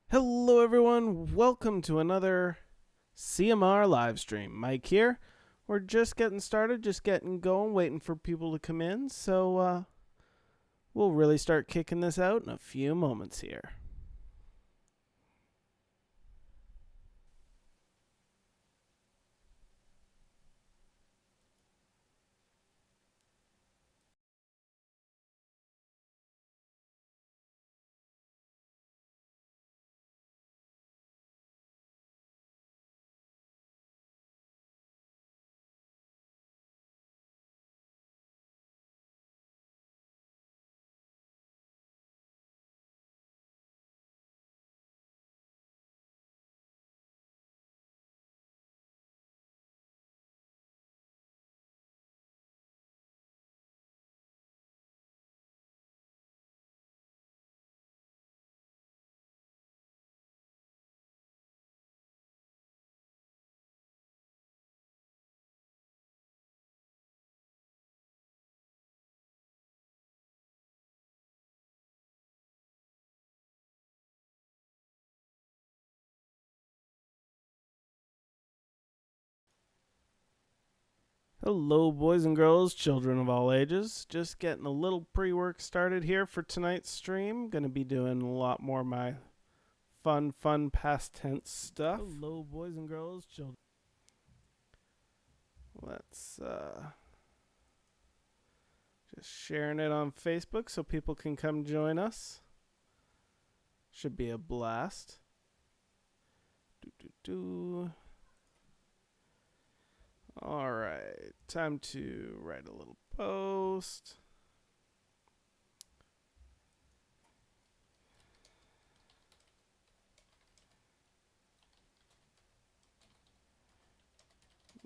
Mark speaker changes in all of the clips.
Speaker 1: Hello, everyone. Welcome to another CMR live stream. Mike here. We're just getting started, just getting going, waiting for people to come in. So we'll really start kicking this out in a few moments here. Hello, boys and girls, children of all ages. Just getting a little pre-work started here for tonight's stream. Gonna be doing a lot more of my fun past tense stuff. Hello, boys and girls, children. Let's just sharing it on Facebook so people can come join us. Should be a blast. All right, time to write a little post.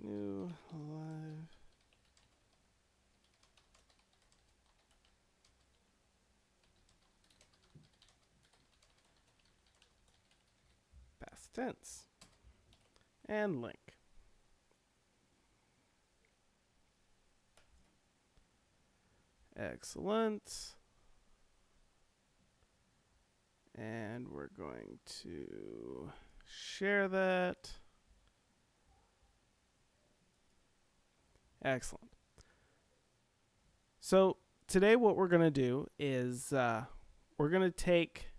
Speaker 1: New live. Past tense. And link. Excellent. And we're going to share that. Excellent. So today what we're going to do is we're going to take,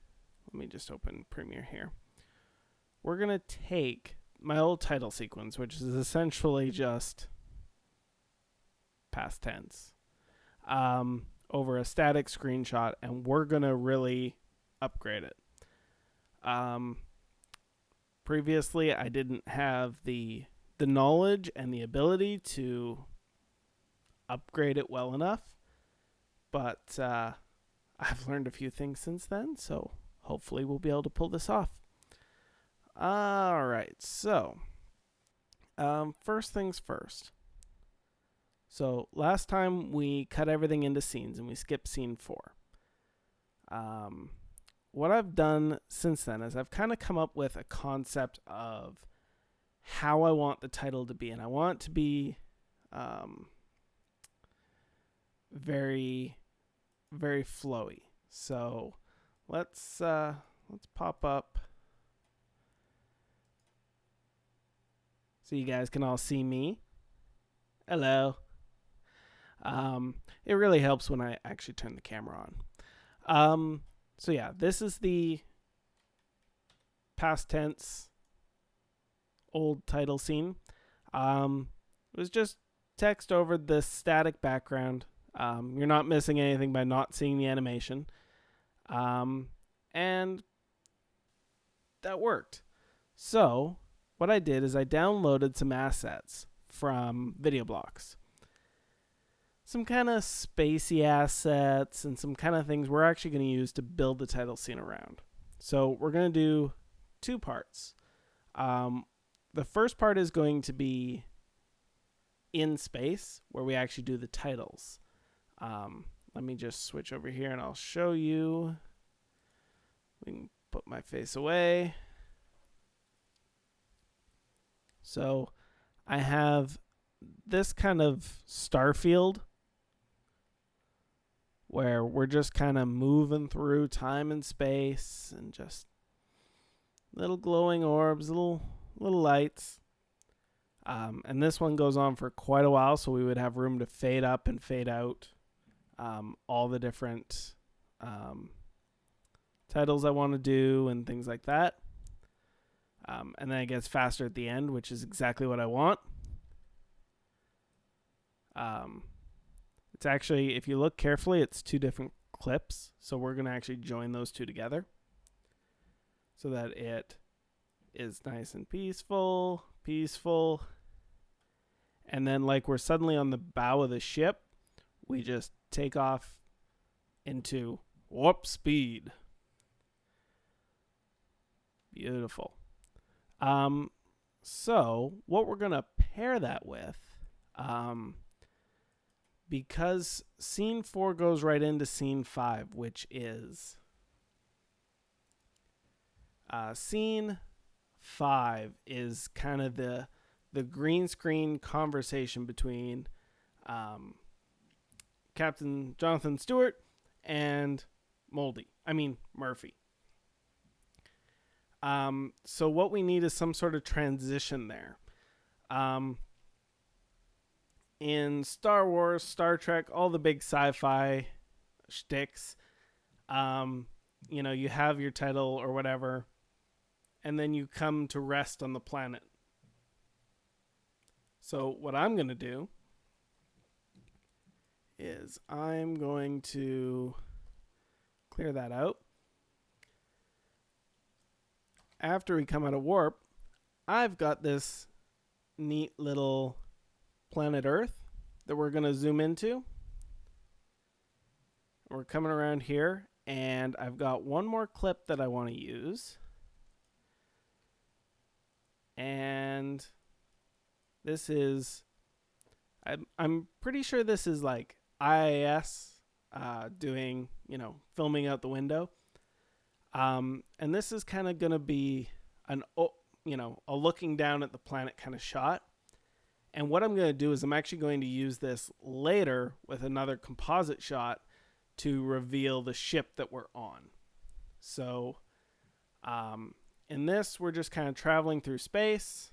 Speaker 1: let me just open Premiere here. We're going to take my old title sequence, which is essentially just past tense, over a static screenshot, and we're going to really upgrade it. Previously, I didn't have the knowledge and the ability to upgrade it well enough, but I've learned a few things since then, so hopefully we'll be able to pull this off. All right, so first things first. So last time we cut everything into scenes and we skipped scene 4. What I've done since then is I've kind of come up with a concept of how I want the title to be, and I want it to be very, very flowy. So let's pop up so you guys can all see me. Hello. It really helps when I actually turn the camera on. So yeah, this is the past tense old title scene. It was just text over this static background. You're not missing anything by not seeing the animation. And that worked. So what I did is I downloaded some assets from Video Blocks. Some kind of spacey assets and some kind of things we're actually going to use to build the title scene around. So we're going to do 2 parts. The first part is going to be in space, where we actually do the titles. Let me just switch over here and I'll show you. We can put my face away. So I have this kind of star field where we're just kind of moving through time and space and just Little glowing orbs, little lights. And this one goes on for quite a while, so we would have room to fade up and fade out all the different titles I want to do and things like that. And then it gets faster at the end, which is exactly what I want. It's actually, if you look carefully, it's two different clips. So we're going to actually join those two together so that it is nice and peaceful. And then like we're suddenly on the bow of the ship, we just take off into warp speed. Beautiful. So what we're going to pair that with, because scene 4 goes right into scene 5, which is scene 5 is kind of the green screen conversation between Captain Jonathan Stewart and Murphy. So what we need is some sort of transition there. In Star Wars, Star Trek, all the big sci-fi shticks, you have your title or whatever, and then you come to rest on the planet. So what I'm going to do is I'm going to clear that out. After we come out of warp, I've got this neat little planet Earth that we're going to zoom into. We're coming around here, and I've got one more clip that I want to use. And this is, I'm pretty sure this is like IIS doing, filming out the window. And this is kind of going to be a looking down at the planet kind of shot. And what I'm going to do is I'm actually going to use this later with another composite shot to reveal the ship that we're on. So in this, we're just kind of traveling through space.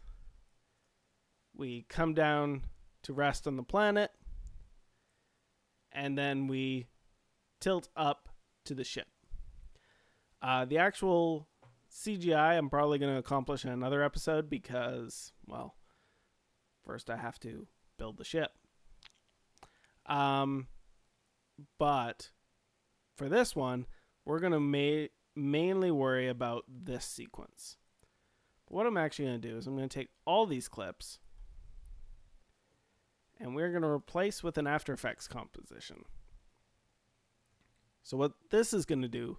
Speaker 1: We come down to rest on the planet. And then we tilt up to the ship. The actual CGI I'm probably going to accomplish in another episode because, well, first I have to build the ship. But for this one, we're going to mainly worry about this sequence. But what I'm actually going to do is I'm going to take all these clips and we're going to replace with an After Effects composition. So what this is going to do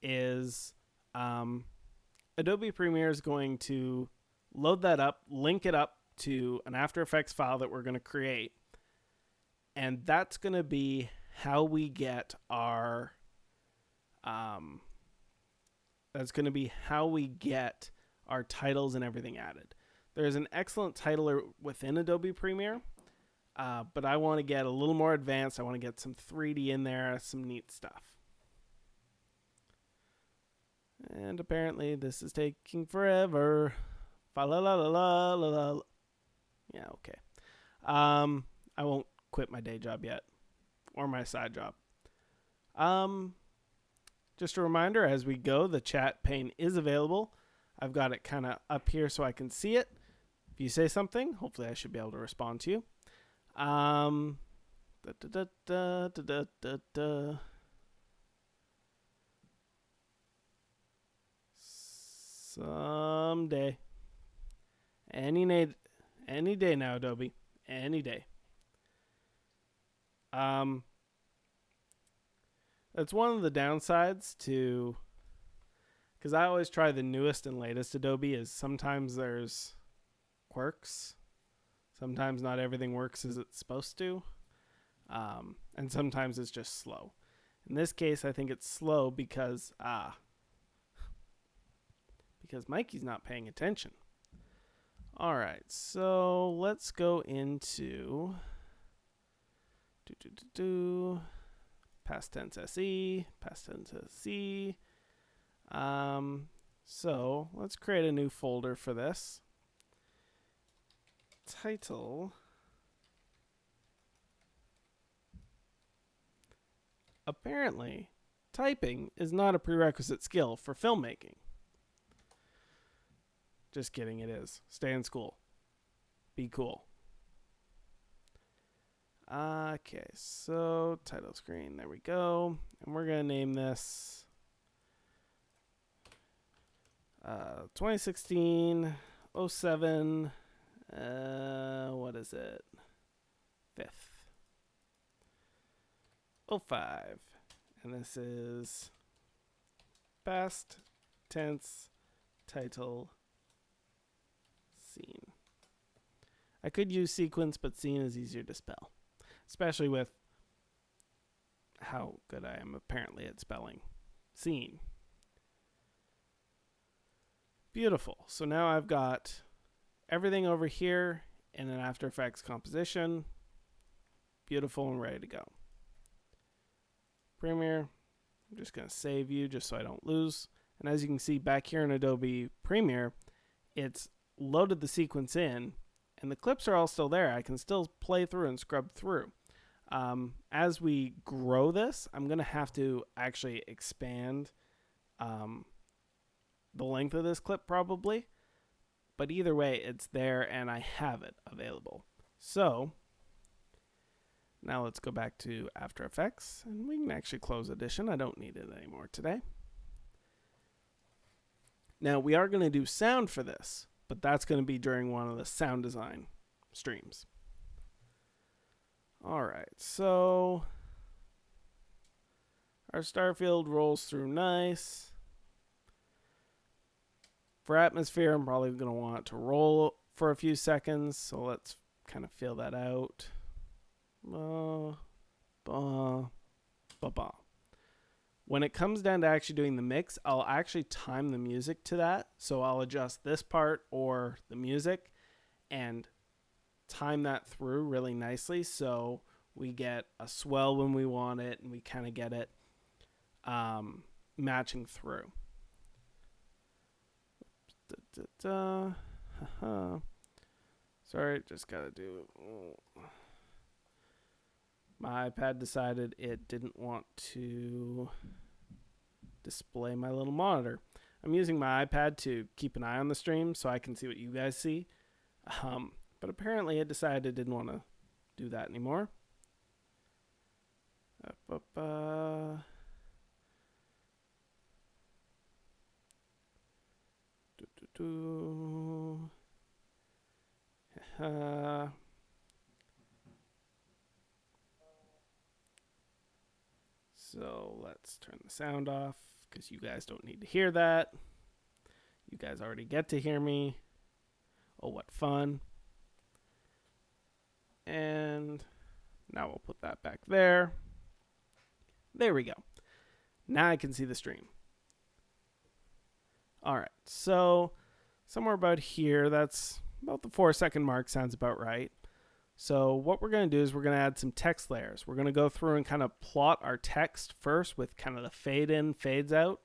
Speaker 1: is Adobe Premiere is going to load that up, link it up to an After Effects file that we're going to create. And that's going to be how we get our titles and everything added. There's an excellent titler within Adobe Premiere, but I want to get a little more advanced. I want to get some 3D in there, some neat stuff. And apparently this is taking forever. Fa la la la la la la. Yeah, okay. I won't quit my day job yet, or my side job. Just a reminder, as we go, the chat pane is available. I've got it kind of up here so I can see it. If you say something, hopefully I should be able to respond to you. Someday. Any day now, Adobe. Any day. That's one of the downsides to, because I always try the newest and latest Adobe, is sometimes there's quirks. Sometimes not everything works as it's supposed to. And sometimes it's just slow. In this case, I think it's slow because Mikey's not paying attention. All right, so let's go into past tense SE, past tense SE. So let's create a new folder for this. Title. Apparently, typing is not a prerequisite skill for filmmaking. Just kidding, it is. Stay in school. Be cool. Okay, so title screen, there we go. And we're going to name this 2016 07, what is it? 5th. 05. And this is past tense title scene. I could use sequence, but scene is easier to spell, especially with how good I am apparently at spelling scene. Beautiful. So now I've got everything over here in an After Effects composition. Beautiful and ready to go. Premiere. I'm just going to save you just so I don't lose. And as you can see back here in Adobe Premiere, it's loaded the sequence in, and the clips are all still there. I can still play through and scrub through. As we grow this, I'm going to have to actually expand the length of this clip probably. But either way, it's there and I have it available. So now let's go back to After Effects, and we can actually close Edition. I don't need it anymore today. Now we are going to do sound for this, but that's going to be during one of the sound design streams. All right, so our star field rolls through nice. For atmosphere, I'm probably going to want it to roll for a few seconds, so let's kind of feel that out. When it comes down to actually doing the mix, I'll actually time the music to that. So I'll adjust this part or the music and time that through really nicely so we get a swell when we want it and we kind of get it matching through. Sorry, just gotta do. My iPad decided it didn't want to display my little monitor. I'm using my iPad to keep an eye on the stream so I can see what you guys see. But apparently it decided it didn't want to do that anymore. So let's turn the sound off because you guys don't need to hear that. You guys already get to hear me. Oh, what fun. And now we'll put that back there. There we go. Now I can see the stream. All right, so somewhere about here, that's about the 4-second mark, sounds about right. So what we're going to do is we're going to add some text layers. We're going to go through and kind of plot our text first with kind of the fade in, fades out.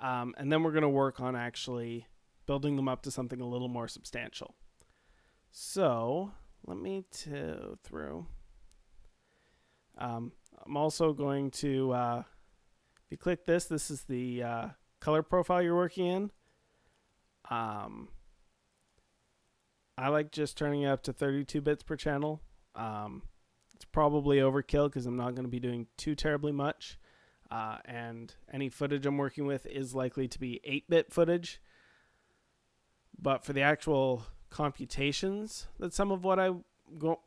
Speaker 1: And then we're going to work on actually building them up to something a little more substantial. So let me go through. I'm also going to, if you click this, this is the color profile you're working in. I like just turning it up to 32 bits per channel. It's probably overkill because I'm not going to be doing too terribly much. And any footage I'm working with is likely to be 8-bit footage. But for the actual computations that some of what I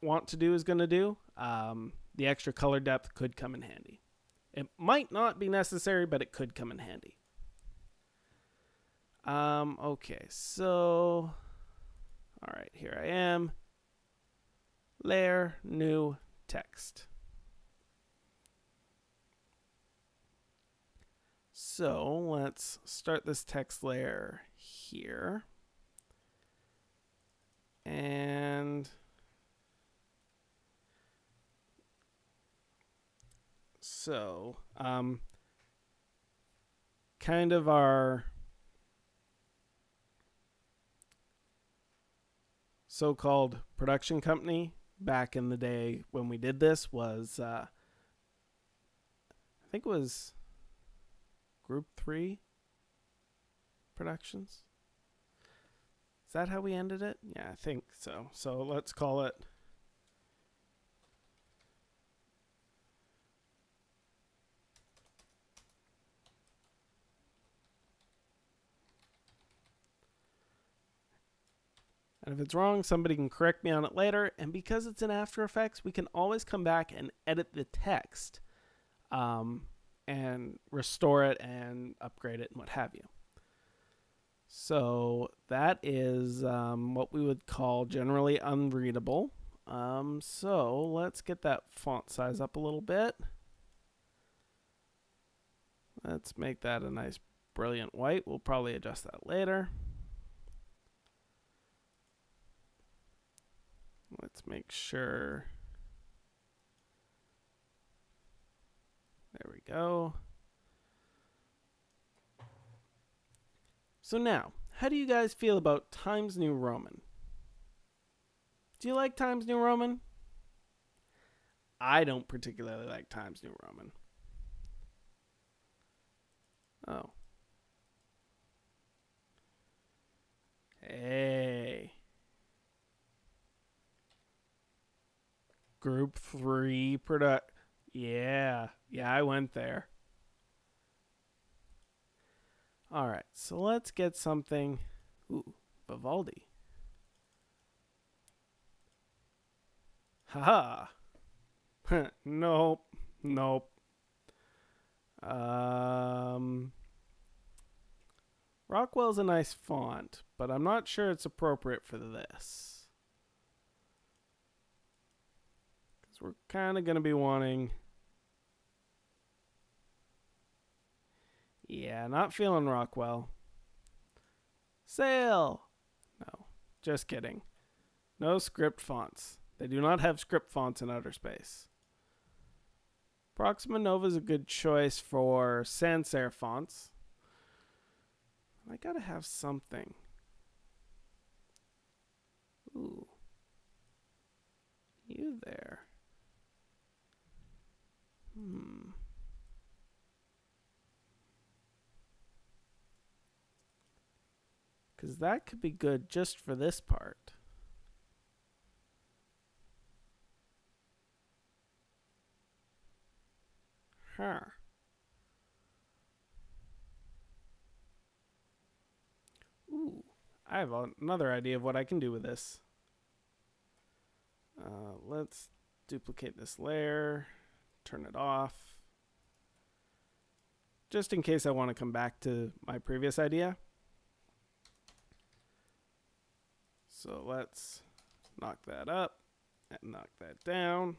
Speaker 1: want to do is going to do, the extra color depth could come in handy. It might not be necessary, but it could come in handy. Okay, so... all right, here I am. Layer, new, text. So let's start this text layer here. And so kind of our so-called production company back in the day when we did this was, I think it was Group 3 Productions. Is that how we ended it? Yeah, I think so. So let's call it and if it's wrong, somebody can correct me on it later. And because it's in After Effects, we can always come back and edit the text and restore it and upgrade it and what have you. So that is what we would call generally unreadable. So let's get that font size up a little bit. Let's make that a nice brilliant white. We'll probably adjust that later. Let's make sure. There we go. So now, how do you guys feel about Times New Roman? Do you like Times New Roman? I don't particularly like Times New Roman. Oh. Hey. Group 3 product. Yeah, I went there. All right, so let's get something. Ooh, Vivaldi. Haha. Nope. Rockwell's a nice font, but I'm not sure it's appropriate for this. Because we're kind of going to be wanting. Yeah, not feeling Rockwell. Sail! No, just kidding. No script fonts. They do not have script fonts in outer space. Proxima Nova is a good choice for sans serif fonts. I gotta have something. Ooh. You there. Because that could be good just for this part. Huh. Ooh. I have another idea of what I can do with this. Let's duplicate this layer. Turn it off. Just in case I want to come back to my previous idea. So let's knock that up and knock that down.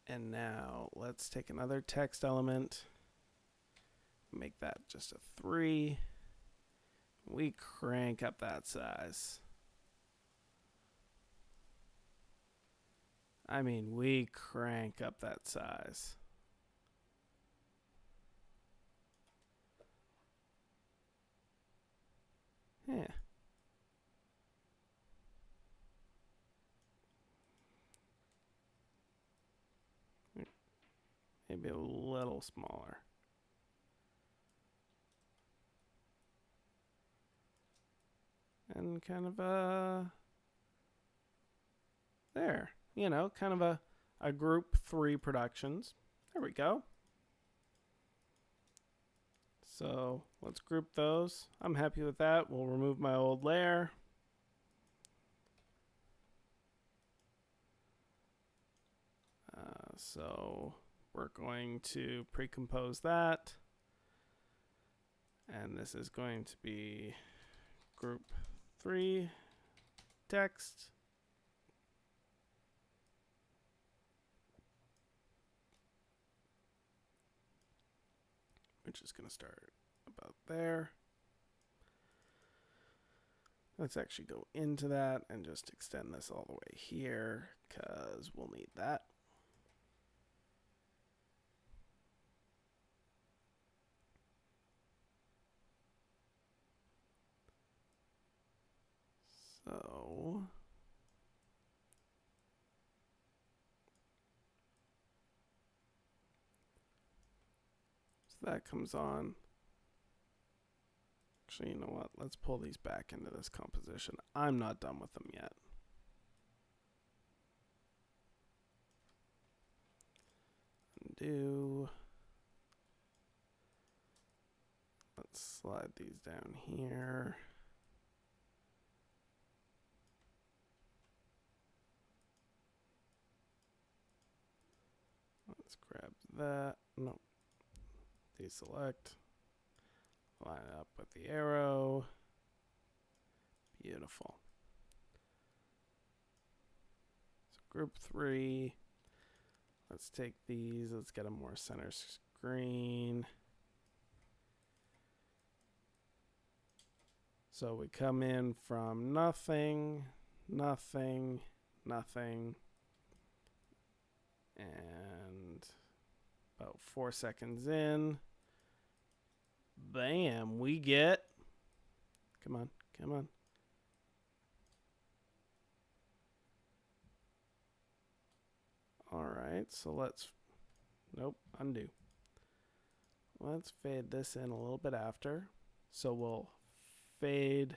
Speaker 1: And now let's take another text element, make that just a 3. We crank up that size. I mean, we crank up that size. Yeah. Maybe a little smaller. And kind of there, you know, kind of a group 3 productions. There we go. So let's group those. I'm happy with that. We'll remove my old layer. So we're going to pre-compose that. And this is going to be group 3 text. Which is going to start about there. Let's actually go into that and just extend this all the way here because we'll need that. that comes on. Actually, you know what? Let's pull these back into this composition. I'm not done with them yet. Undo. Let's slide these down here. Let's grab that. Nope. Deselect. Line it up with the arrow. Beautiful. So group 3. Let's take these. Let's get a more center screen. So we come in from nothing, nothing, nothing, and about 4 seconds in, bam, we get, come on, come on. All right, so let's, nope, undo. Let's fade this in a little bit after. So we'll fade.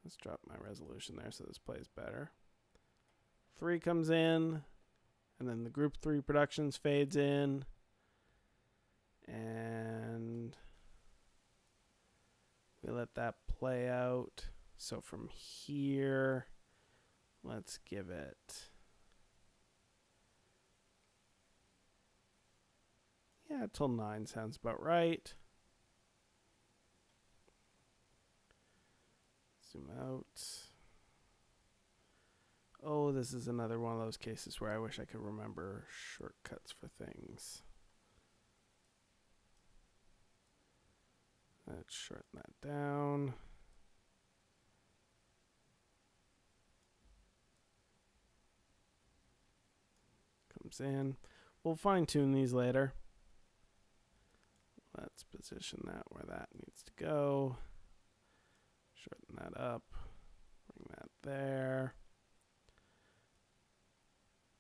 Speaker 1: Let's drop my resolution there so this plays better. 3 comes in, and then the group 3 productions fades in. And we let that play out. So from here, let's give it, yeah, till 9 sounds about right. Zoom out. Oh, this is another one of those cases where I wish I could remember shortcuts for things. Let's shorten that down. Comes in. We'll fine tune these later. Let's position that where that needs to go. Shorten that up. Bring that there.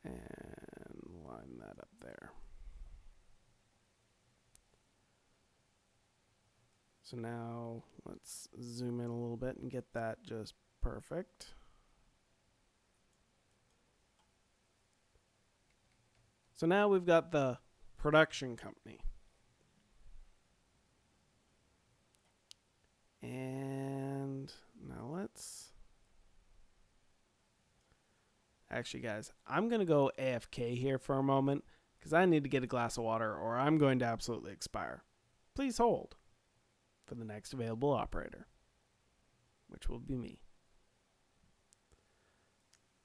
Speaker 1: And line that up there. So now let's zoom in a little bit and get that just perfect. So now we've got the production company. And now let's, actually guys, I'm going to go AFK here for a moment because I need to get a glass of water or I'm going to absolutely expire. Please hold for the next available operator, which will be me.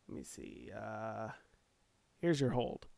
Speaker 1: Let me see. Here's your hold.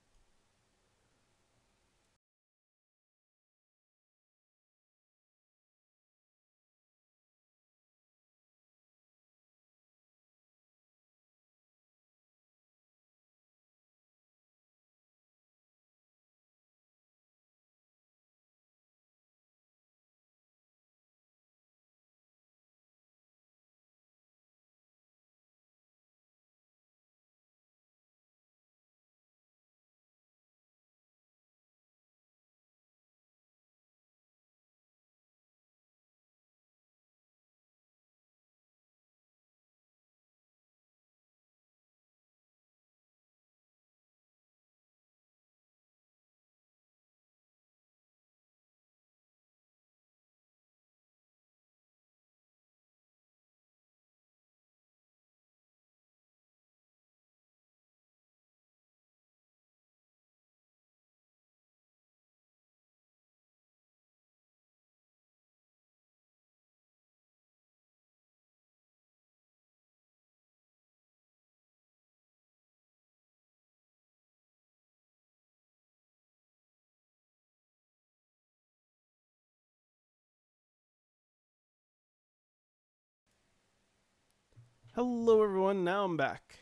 Speaker 1: Hello everyone, now I'm back.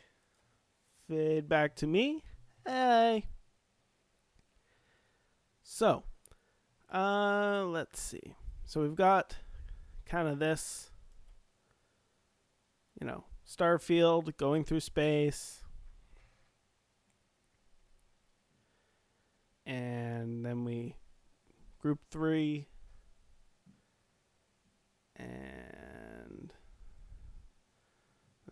Speaker 1: Fade back to me. Hey. So, let's see. So we've got kind of this, you know, Starfield going through space. And then we group 3. And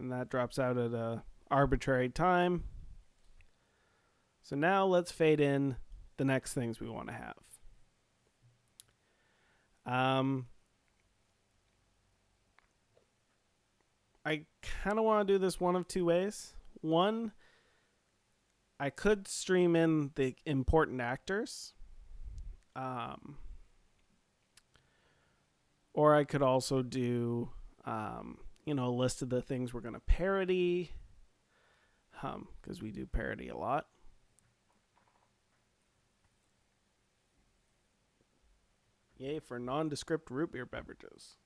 Speaker 1: that drops out at a arbitrary time. So now let's fade in the next things we want to have. I kind of want to do this one of two ways. One, I could stream in the important actors. Or I could also do, a list of the things we're going to parody. Because we do parody a lot. Yay for nondescript root beer beverages.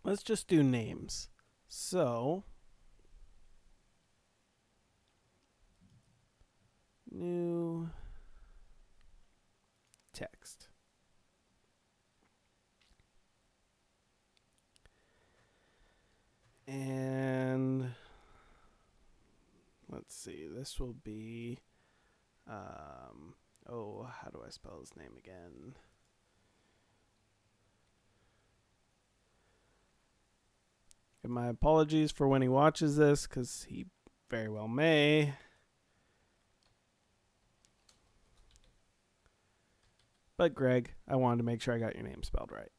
Speaker 1: Let's just do names. So, new text. And let's see, this will be, how do I spell his name again? And my apologies for when he watches this, because he very well may. But Greg, I wanted to make sure I got your name spelled right.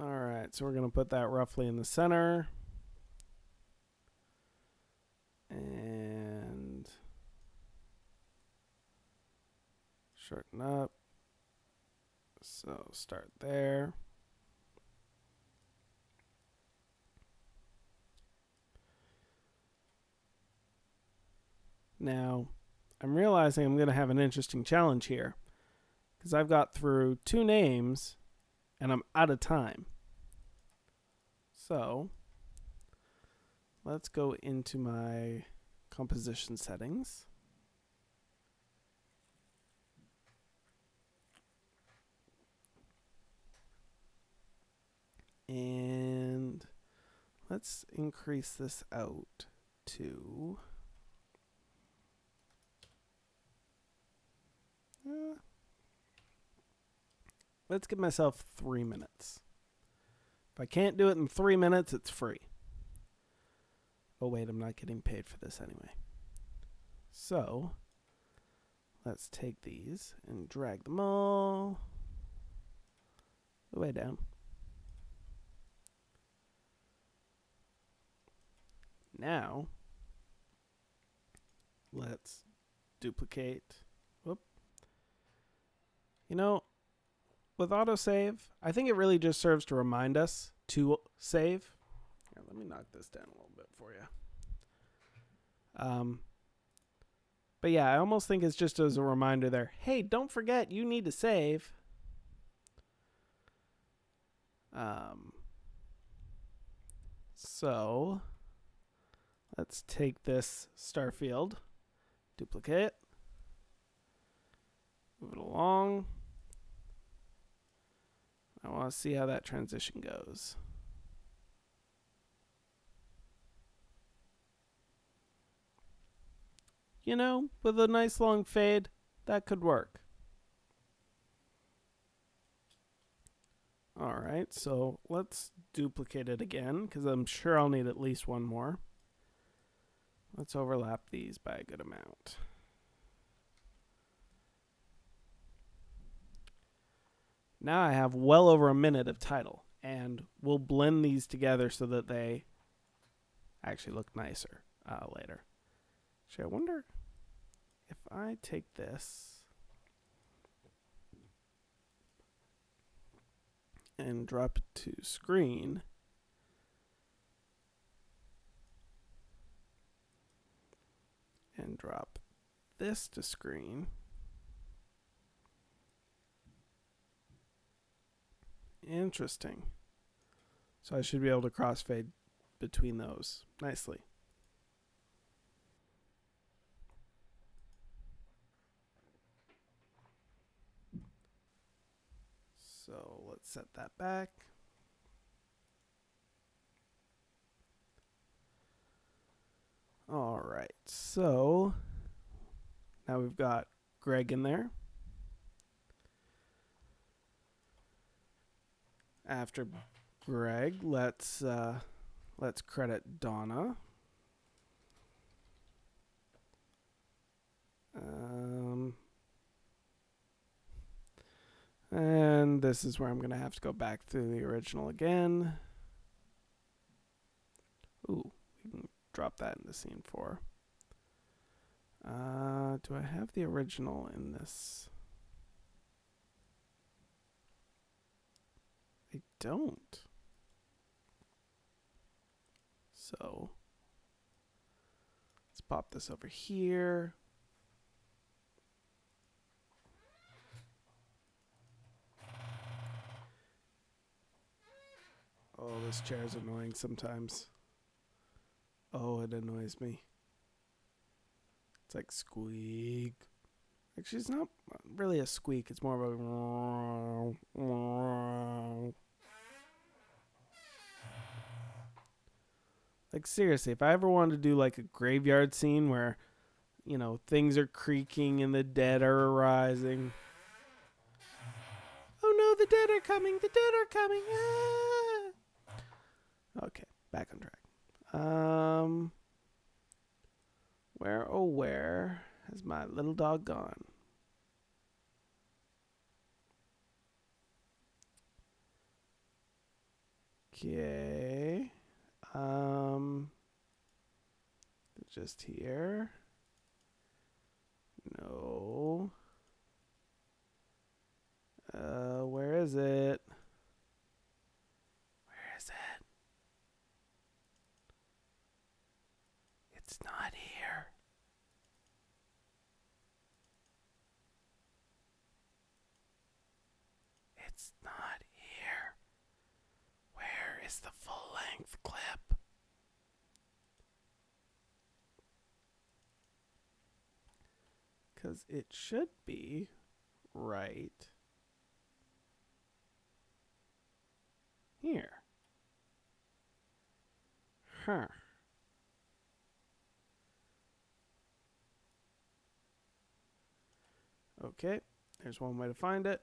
Speaker 1: All right, so we're going to put that roughly in the center. And shorten up. So start there. Now, I'm realizing I'm going to have an interesting challenge here, because I've got through 2 names and I'm out of time. So let's go into my composition settings. And let's increase this out to let's give myself 3 minutes. If I can't do it in 3 minutes, it's free. Oh wait, I'm not getting paid for this anyway. So let's take these and drag them all the way down. Now, let's duplicate. Whoop. With autosave, I think it really just serves to remind us to save. Here, let me knock this down a little bit for you. But yeah, I almost think it's just as a reminder there. Hey, don't forget you need to save. So let's take this star field, duplicate, move it along. I want to see how that transition goes. With a nice long fade, that could work. All right, so let's duplicate it again, because I'm sure I'll need at least one more. Let's overlap these by a good amount. Now I have well over a minute of title, and we'll blend these together so that they actually look nicer later. Actually, I wonder if I take this and drop it to screen, and drop this to screen. Interesting. So I should be able to crossfade between those nicely. So let's set that back. All right, so now we've got Greg in there. After Greg, let's credit Donna. And this is where I'm going to have to go back through the original again. Ooh, we can drop that into scene 4. Do I have the original in this? I don't. So let's pop this over here. Oh, this chair's annoying sometimes. Oh, it annoys me. It's like squeak. Actually, it's not really a squeak. It's more of a... Like, seriously, if I ever wanted to do like a graveyard scene where, you know, things are creaking and the dead are arising. Oh no, the dead are coming! The dead are coming! Ah! Okay, back on track. Where, oh where has my little dog gone? Okay. Just here. No. Where is it? Where is it? It's not here. It's not here. Where is the full-length clip? Because it should be right here. Huh. Okay, there's one way to find it.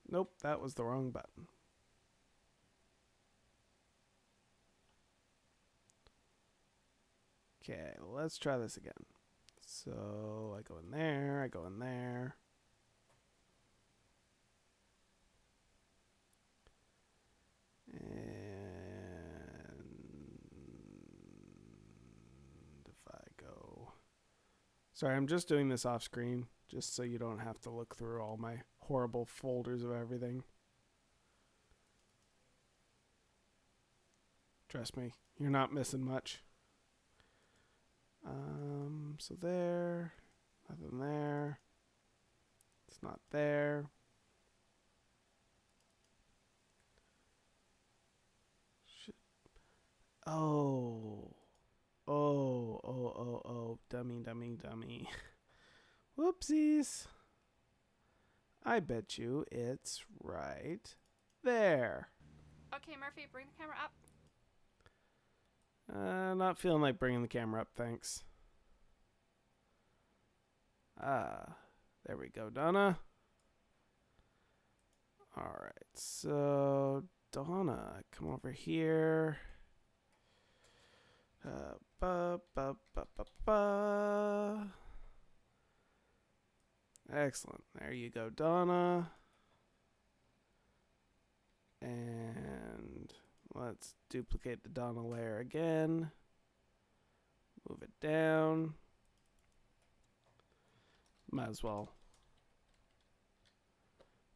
Speaker 1: Nope, that was the wrong button. Okay, let's try this again. So I go in there, I go in there. And if I go... Sorry, I'm just doing this off screen, just so you don't have to look through all my horrible folders of everything. Trust me, you're not missing much. So there, nothing there. It's not there. Oh. Oh. Dummy. Whoopsies. I bet you it's right there.
Speaker 2: Okay, Murphy, bring the camera up.
Speaker 1: Not feeling like bringing the camera up, thanks. There we go, Donna. Alright, so Donna, come over here. Excellent. There you go, Donna. And let's duplicate the Donna layer again. Move it down. Might as well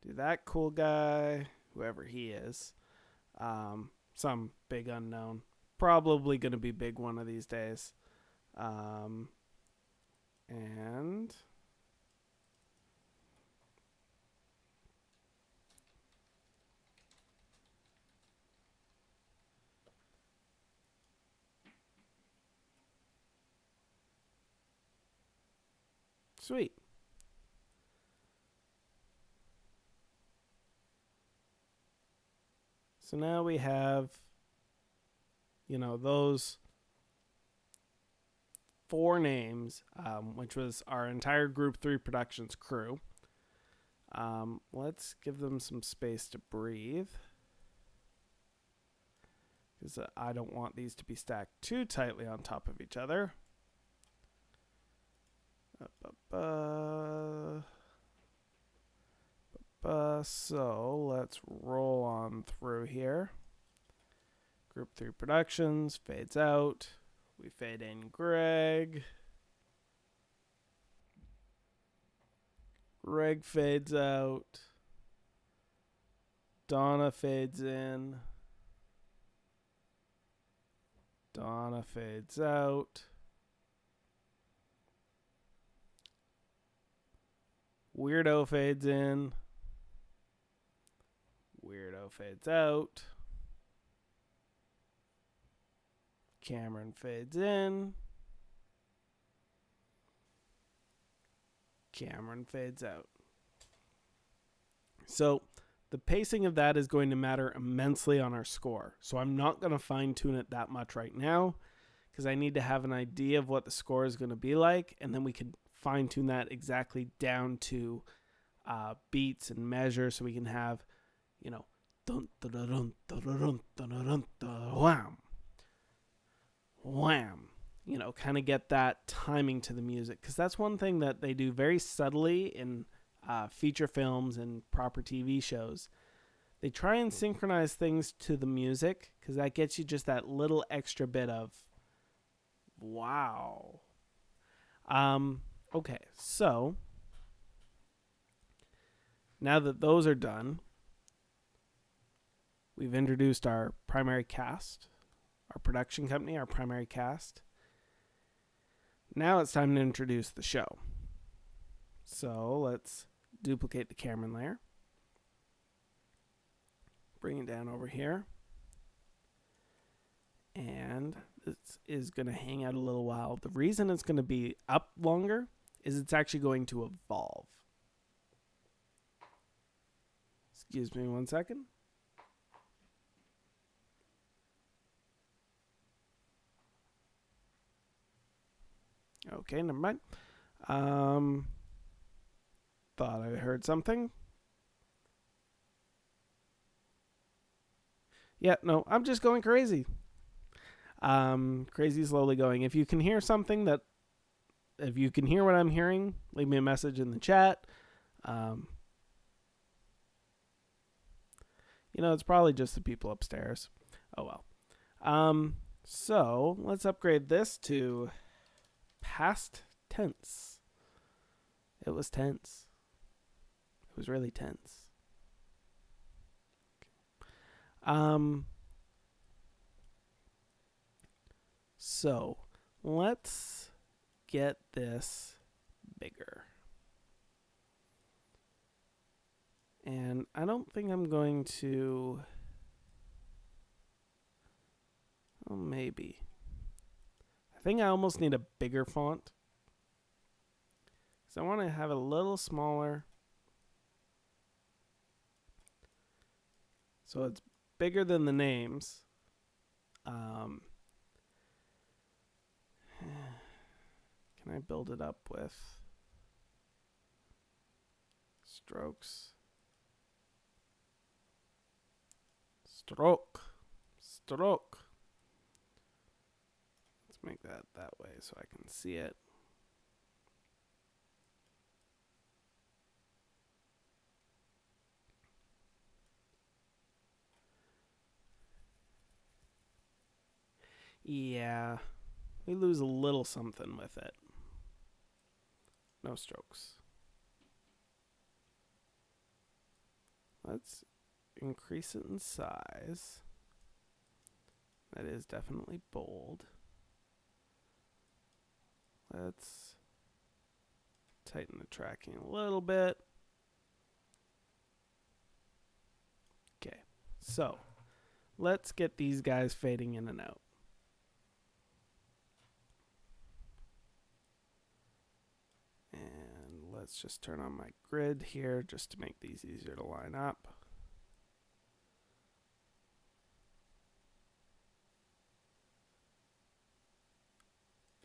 Speaker 1: do that cool guy, whoever he is. Some big unknown. Probably going to be big one of these days. And sweet. So now we have, those 4 names, which was our entire Group 3 Productions crew. Let's give them some space to breathe, because I don't want these to be stacked too tightly on top of each other. So let's roll on through here. Group 3 Productions fades out. We fade in Greg. Greg fades out. Donna fades in. Donna fades out. Weirdo fades in. Weirdo fades out. Cameron fades in. Cameron fades out. So the pacing of that is going to matter immensely on our score. So I'm not going to fine tune it that much right now, because I need to have an idea of what the score is going to be like, and then we can fine tune that exactly down to beats and measure, so we can have, dun dun dun dun dun dun dun wham, wham. Kind of get that timing to the music, because that's one thing that they do very subtly in feature films and proper TV shows. They try and synchronize things to the music, because that gets you just that little extra bit of wow. Okay, so now that those are done, we've introduced our primary cast, our production company, our primary cast. Now it's time to introduce the show. So let's duplicate the Cameron layer. Bring it down over here. And this is going to hang out a little while. The reason it's going to be up longer is it's actually going to evolve. Excuse me 1 second. Okay, never mind. Thought I heard something. Yeah, no, I'm just going crazy. Crazy slowly going. If you can hear what I'm hearing, leave me a message in the chat. It's probably just the people upstairs. Oh well. So let's upgrade this to past tense. It was tense. It was really tense. So let's get this bigger. And I don't think I'm going to... Oh, maybe. I think I almost need a bigger font. So I want to have it a little smaller. So it's bigger than the names. Can I build it up with strokes? Stroke. Let's make that way so I can see it. Yeah, we lose a little something with it. No strokes. Let's increase it in size. That is definitely bold. Let's tighten the tracking a little bit. Okay, so let's get these guys fading in and out. And let's just turn on my grid here just to make these easier to line up.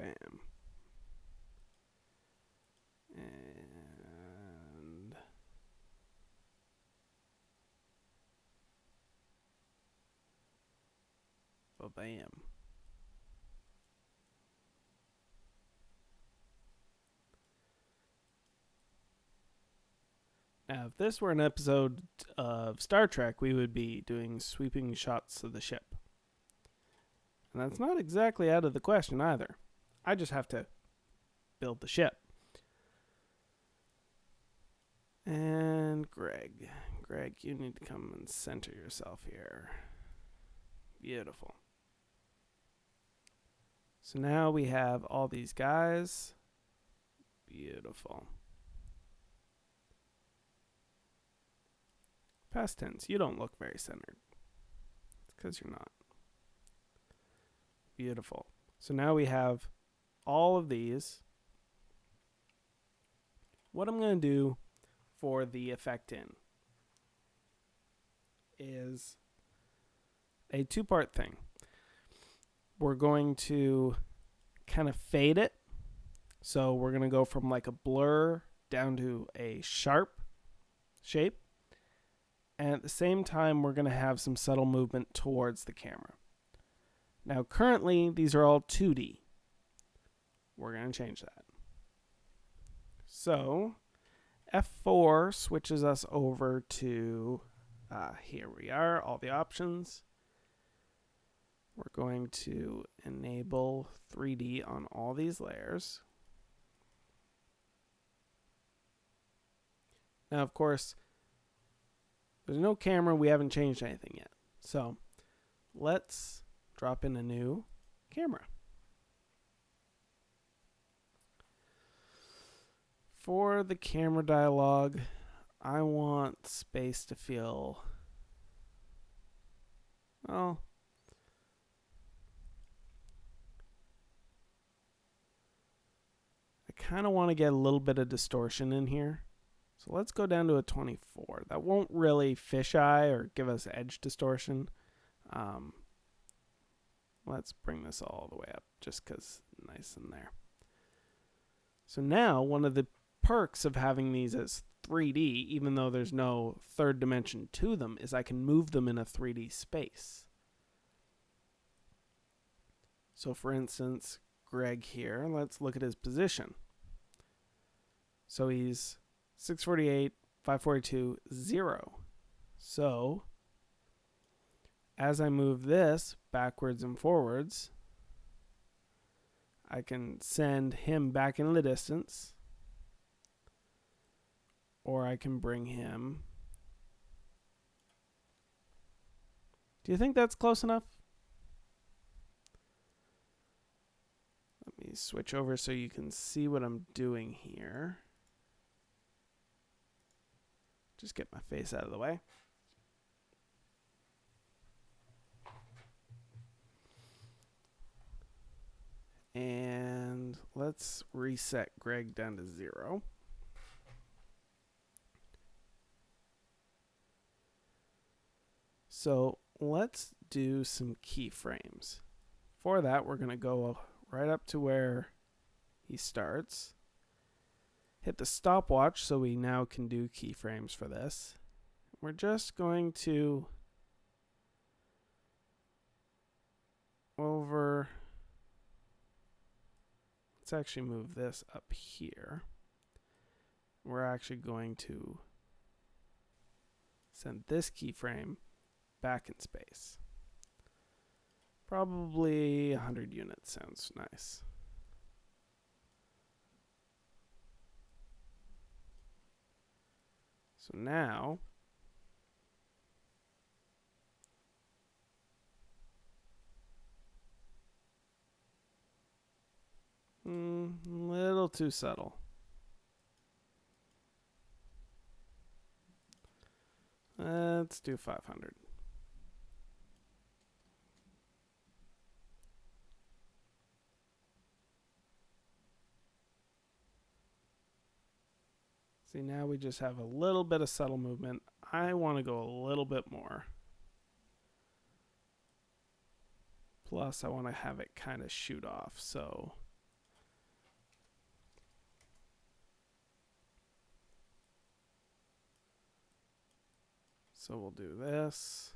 Speaker 1: Bam. And ba-bam. Now, if this were an episode of Star Trek, we would be doing sweeping shots of the ship. And that's not exactly out of the question either. I just have to build the ship. And Greg, you need to come and center yourself here. Beautiful. So now we have all these guys. Beautiful. Past tense, you don't look very centered. It's because you're not. Beautiful. So now we have all of these. What I'm going to do for the effect in is a two-part thing. We're going to kind of fade it. So we're going to go from like a blur down to a sharp shape. And at the same time, we're going to have some subtle movement towards the camera. Now, currently, these are all 2D. We're going to change that. So, F4 switches us over to, here we are, all the options. We're going to enable 3D on all these layers. Now, of course, there's no camera. We haven't changed anything yet. So, let's drop in a new camera. For the camera dialog, I want space to feel, well, I kind of want to get a little bit of distortion in here. So let's go down to a 24. That won't really fisheye or give us edge distortion. Let's bring this all the way up just because nice in there. So now one of the perks of having these as 3D, even though there's no third dimension to them, is I can move them in a 3D space. So for instance, Greg here, let's look at his position. So he's 648, 542, 0. So as I move this backwards and forwards, I can send him back into the distance, or I can bring him. Do you think that's close enough? Let me switch over so you can see what I'm doing here. Just get my face out of the way. And let's reset Greg down to 0. So let's do some keyframes. For that, we're going to go right up to where he starts. Hit the stopwatch so we now can do keyframes for this. We're just going to over. Let's actually move this up here. We're actually going to send this keyframe back in space. Probably 100 units sounds nice. So now little too subtle. Let's do 500. See, now we just have a little bit of subtle movement. I want to go a little bit more. Plus, I want to have it kind of shoot off. So So we'll do this.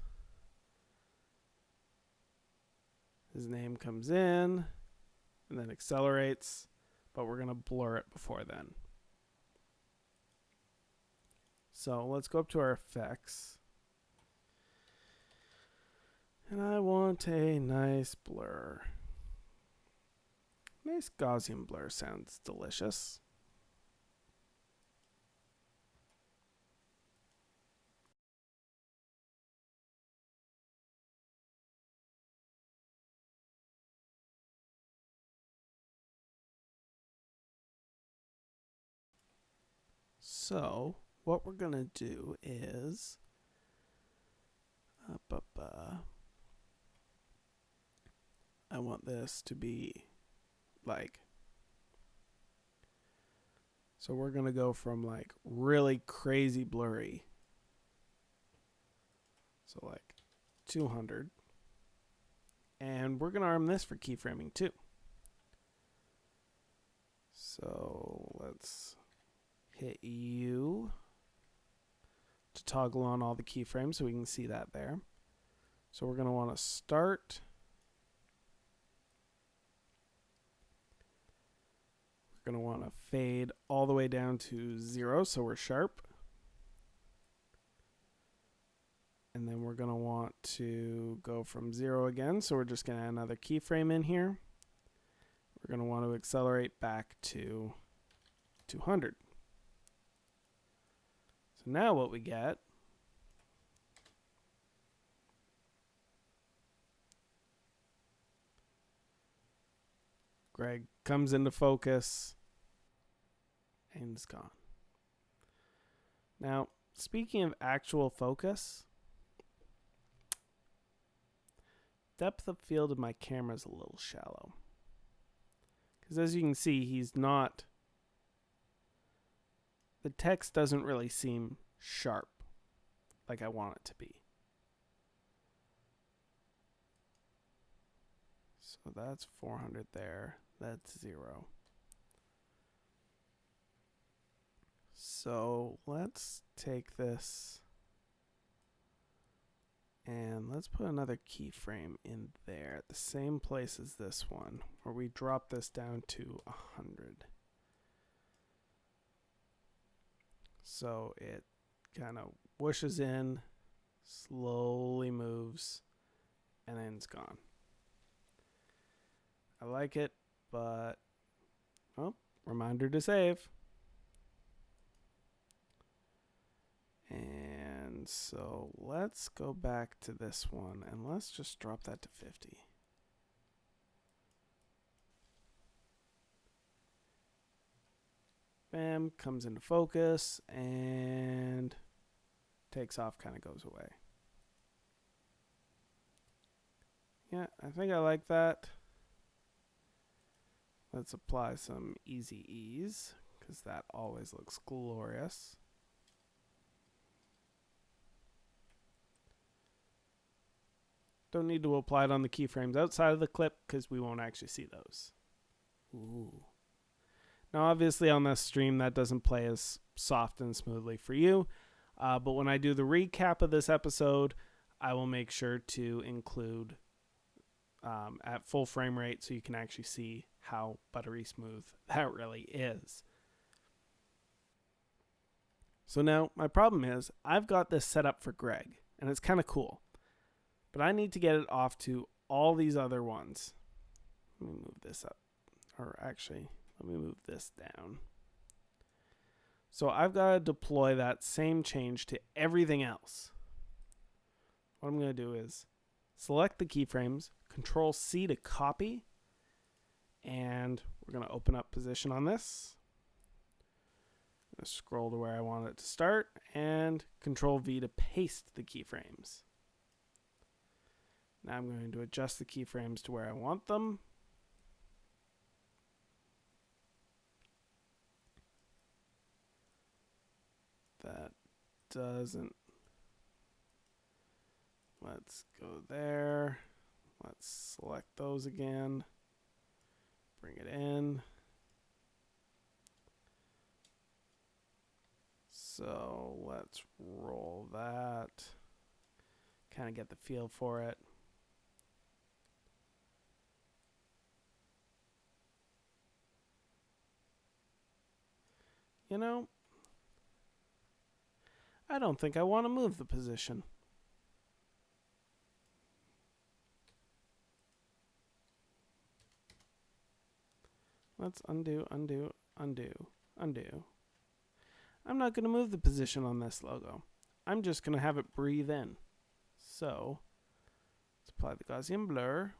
Speaker 1: His name comes in and then accelerates, but we're going to blur it before then. So let's go up to our effects. And I want a nice blur. Nice Gaussian blur sounds delicious. So what we're going to do is I want this to be like, so we're going to go from like really crazy blurry, so like 200, and we're going to arm this for keyframing too. So let's hit U to toggle on all the keyframes so we can see that there. So we're going to want to start. We're going to want to fade all the way down to 0 so we're sharp. And then we're going to want to go from 0 again, so we're just going to add another keyframe in here. We're going to want to accelerate back to 200. So now what we get Greg comes into focus and is gone. Now, speaking of actual focus, depth of field of my camera is a little shallow. Because as you can see, he's not, the text doesn't really seem sharp like I want it to be. So that's 400 there. That's 0. So let's take this and let's put another keyframe in there at the same place as this one, where we drop this down to 100. So it kind of whooshes in, slowly moves, and then it's gone. I like it, but, oh, reminder to save. And so let's go back to this one and let's just drop that to 50. Bam, comes into focus and takes off, kind of goes away. Yeah, I think I like that. Let's apply some easy ease because that always looks glorious. Don't need to apply it on the keyframes outside of the clip because we won't actually see those. Ooh. Now, obviously on this stream, that doesn't play as soft and smoothly for you. But when I do the recap of this episode, I will make sure to include at full frame rate so you can actually see how buttery smooth that really is. So now my problem is I've got this set up for Greg, and it's kind of cool. But I need to get it off to all these other ones. Let me move this up. Or actually, let me move this down. So I've got to deploy that same change to everything else. What I'm going to do is select the keyframes, Control C to copy, and we're going to open up position on this. I'm going to scroll to where I want it to start, and Control V to paste the keyframes. Now I'm going to adjust the keyframes to where I want them. That doesn't. Let's go there. Let's select those again. Bring it in. So let's roll that. Kind of get the feel for it. You know, I don't think I want to move the position. Let's undo, undo, undo, undo. I'm not going to move the position on this logo. I'm just going to have it breathe in. So, let's apply the Gaussian blur.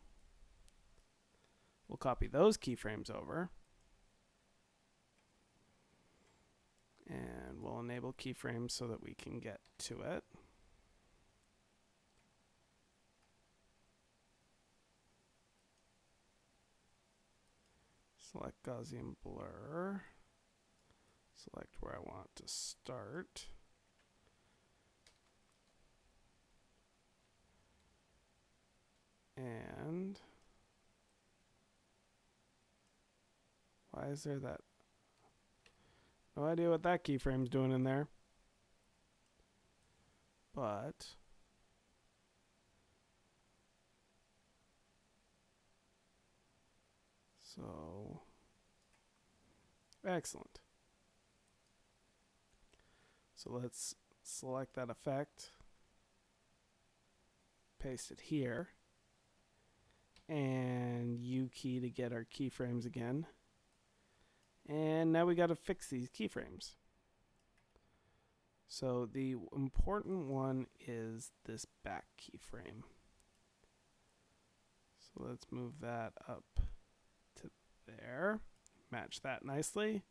Speaker 1: We'll copy those keyframes over. And we'll enable keyframes so that we can get to it. Select Gaussian blur. Select where I want to start. And why is there that? No idea what that keyframe's doing in there. But so excellent. So let's select that effect, paste it here, and U key to get our keyframes again. And now we got to fix these keyframes. So the important one is this back keyframe. So let's move that up to there, match that nicely,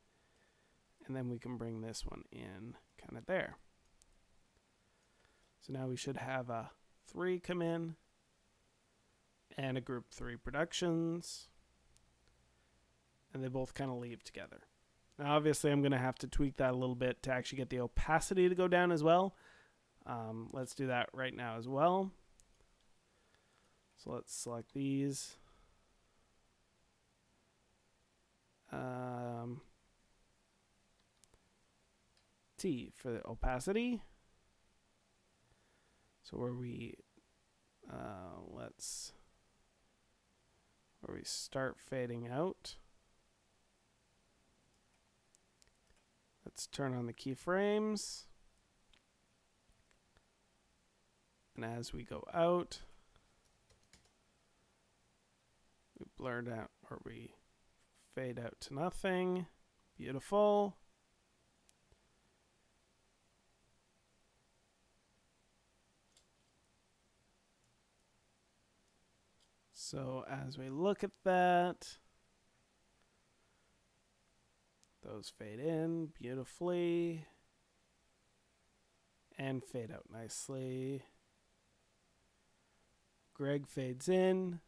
Speaker 1: and then we can bring this one in kind of there. So now we should have a 3 come in and a group 3 productions, and they both kind of leave together. Now obviously I'm going to have to tweak that a little bit to actually get the opacity to go down as well. Let's do that right now as well. So let's select these. T for the opacity. So where we start fading out. Let's turn on the keyframes. And as we go out, we blur down, or we fade out to nothing. Beautiful. So as we look at that, those fade in beautifully and fade out nicely. Greg fades in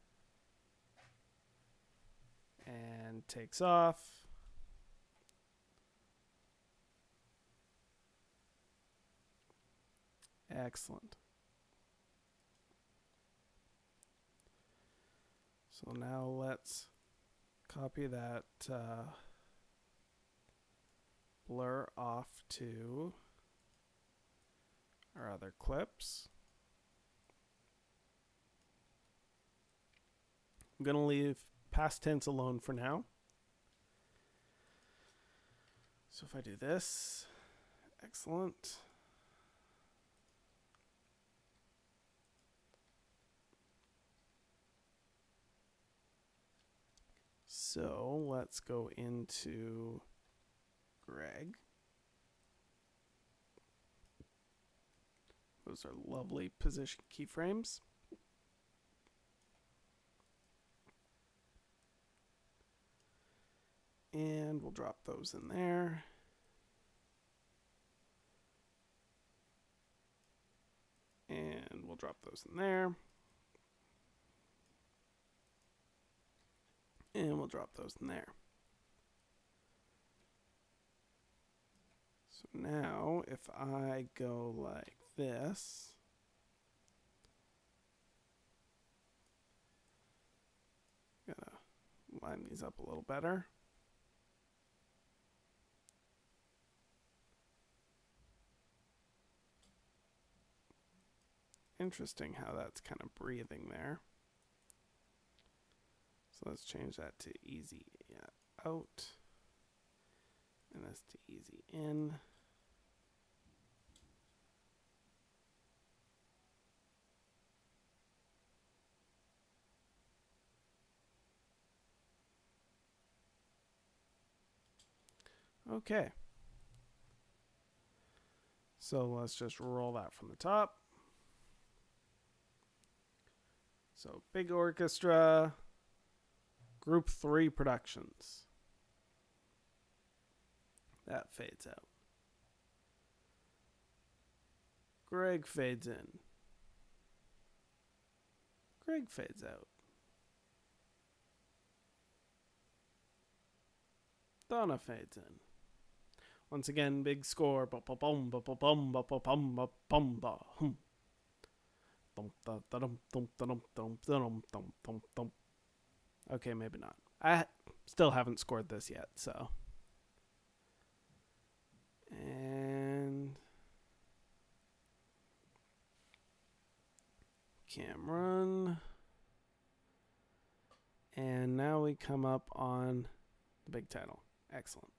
Speaker 1: and takes off. Excellent. So now let's copy that blur off to our other clips. I'm going to leave past tense alone for now. So if I do this, excellent. So let's go into Greg. Those are lovely position keyframes. And we'll drop those in there. And we'll drop those in there. And we'll drop those in there. So now if I go like this, gotta line these up a little better. Interesting how that's kind of breathing there. So let's change that to easy out. And this to easy in. Okay. So let's just roll that from the top. So big orchestra, group 3 productions. That fades out. Greg fades in. Greg fades out. Donna fades in. Once again, big score. Okay, maybe not. I still haven't scored this yet, so. And cam run. And now we come up on the big title. Excellent.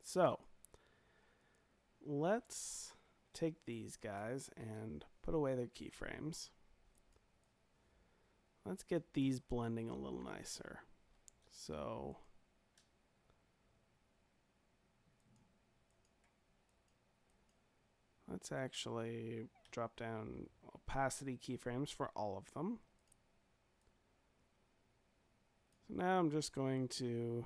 Speaker 1: So let's take these guys and put away their keyframes. Let's get these blending a little nicer. So let's actually drop down opacity keyframes for all of them. So now I'm just going to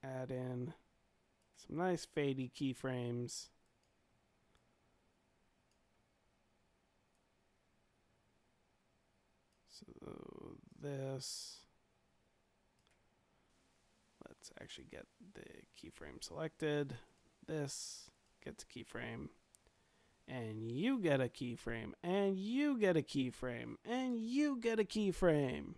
Speaker 1: add in some nice fadey keyframes. So this, let's actually get the keyframe selected. This gets a keyframe. And you get a keyframe. And you get a keyframe. And you get a keyframe.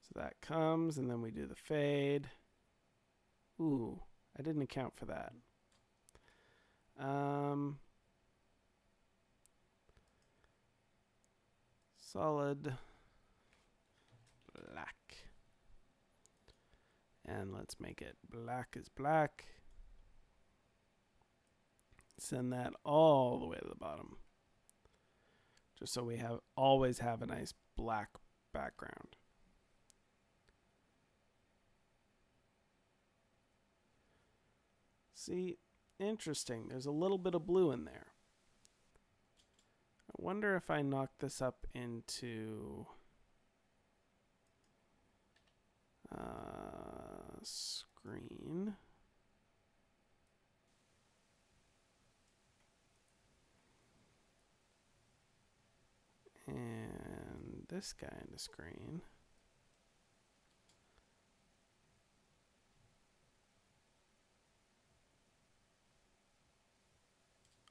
Speaker 1: So that comes, and then we do the fade. Ooh, I didn't account for that. Solid black. And let's make it black is black. Send that all the way to the bottom. Just so we always have a nice black background. See, interesting. There's a little bit of blue in there. I wonder if I knock this up into screen. And this guy into screen.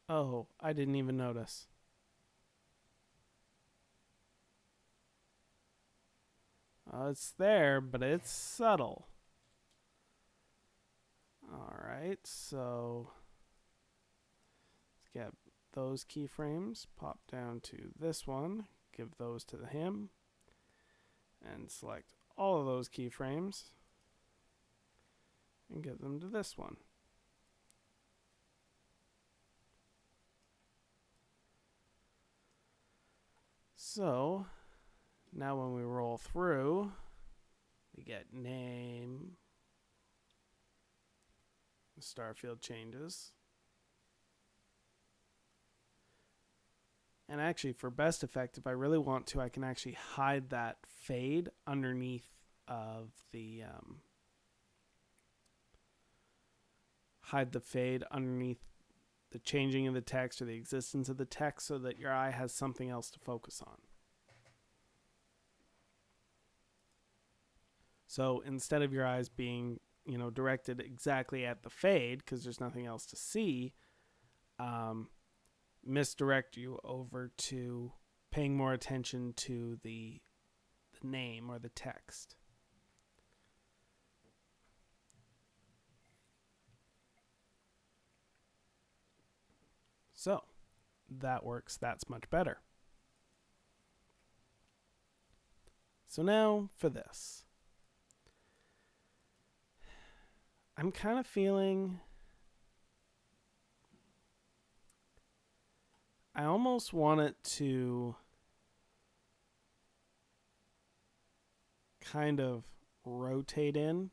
Speaker 1: Oh, I didn't even notice. It's there, but it's subtle. Alright, so let's get those keyframes, pop down to this one, give those to him, and select all of those keyframes and give them to this one. So now when we roll through, we get name, the star field changes. And actually, for best effect, if I really want to, I can actually hide that fade underneath of the hide the fade underneath the changing of the text or the existence of the text, so that your eye has something else to focus on. So instead of your eyes being, directed exactly at the fade because there's nothing else to see, misdirect you over to paying more attention to the name or the text. So that works. That's much better. So now for this. I'm kind of feeling I almost want it to kind of rotate in.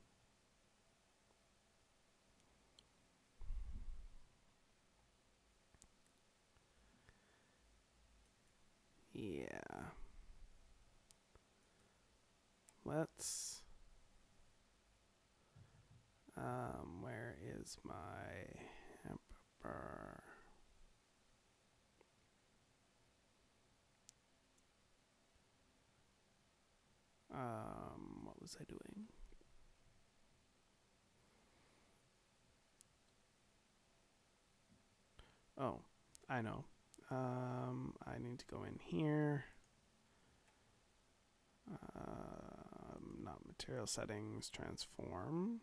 Speaker 1: Yeah. Let's where is my hamper? What was I doing? Oh, I know. I need to go in here. Not material settings, transform.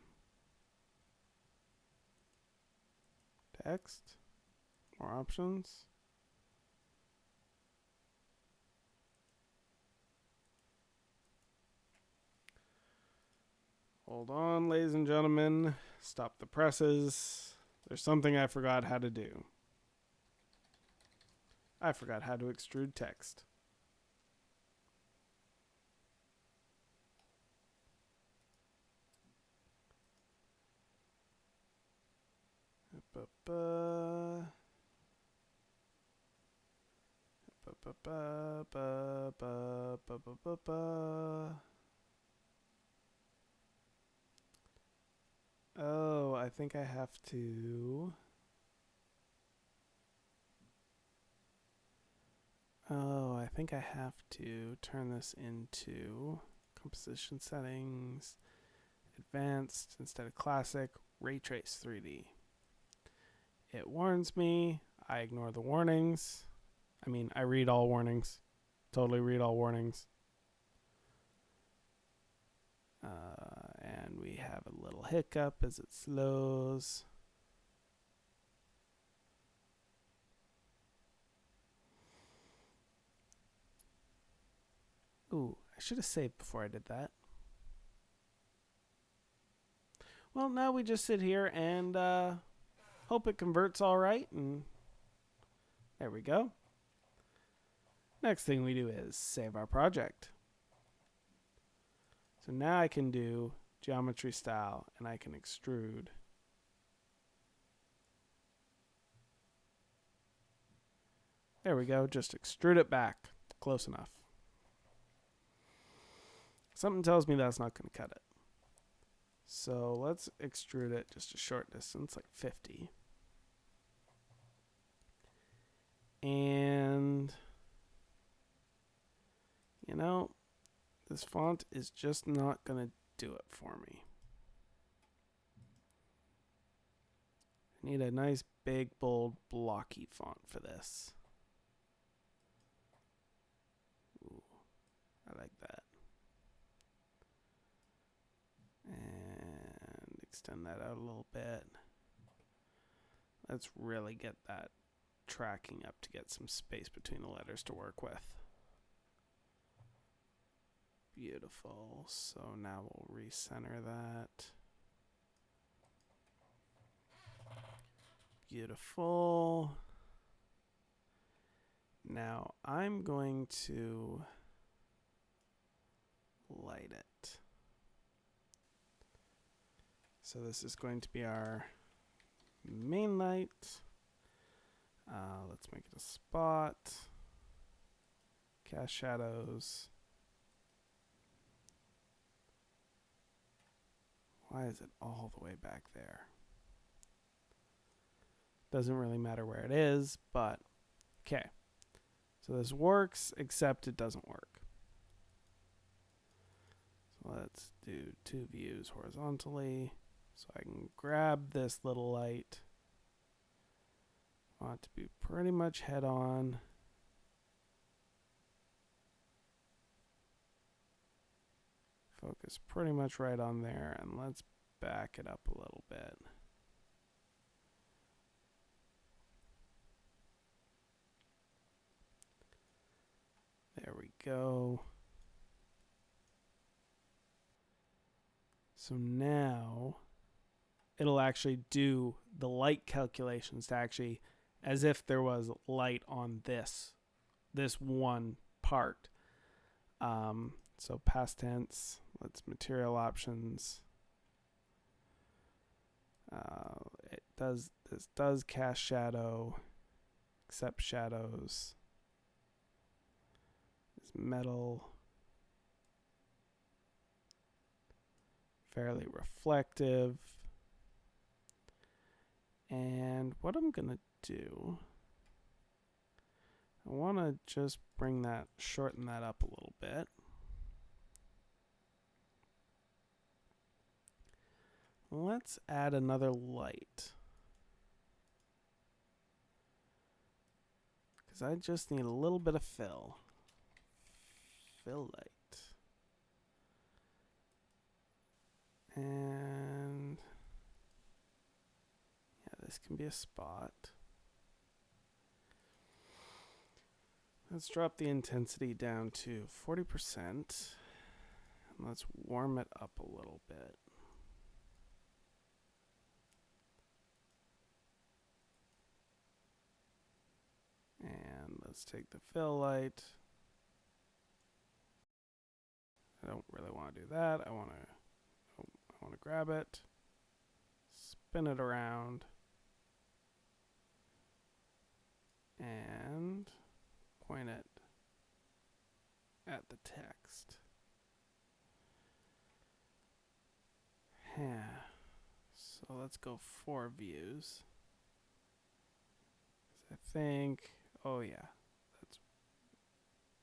Speaker 1: Text. More options. Hold on, ladies and gentlemen. Stop the presses. There's something I forgot how to do. I forgot how to extrude text. Oh, I think I have to. Oh, I think I have to turn this into composition settings, advanced instead of classic, ray trace 3D. It warns me. I ignore the warnings. I mean, I read all warnings. Totally read all warnings. And we have a little hiccup as it slows. Ooh, I should have saved before I did that. Well, now we just sit here and hope it converts all right. And there we go. Next thing we do is save our project. So now I can do geometry style and I can extrude. There we go. Just extrude it back. Close enough. Something tells me that's not going to cut it. So let's extrude it just a short distance, like 50. And, you know, this font is just not going to do it for me. I need a nice, big, bold, blocky font for this. Ooh, I like that. And extend that out a little bit. Let's really get that tracking up to get some space between the letters to work with. Beautiful. So now we'll recenter that. Beautiful. Now I'm going to light it. So this is going to be our main light. Let's make it a spot. Cast shadows. Why is it all the way back there? Doesn't really matter where it is, but okay. So this works, except it doesn't work. So let's do two views horizontally. So I can grab this little light. I want it to be pretty much head on. Focus pretty much right on there, and let's back it up a little bit. There we go. So now it'll actually do the light calculations to actually, as if there was light on this one part. So past tense, let's material options. This does cast shadow, accept shadows. Is metal fairly reflective? And what I'm gonna do, I want to just shorten that up a little bit. Let's add another light, because I just need a little bit of fill light. And yeah, this can be a spot. Let's drop the intensity down to 40%. And let's warm it up a little bit. And let's take the fill light. I don't really want to do that. I want to grab it, spin it around, and point it at the text. So let's go 4 views. I think, oh yeah, that's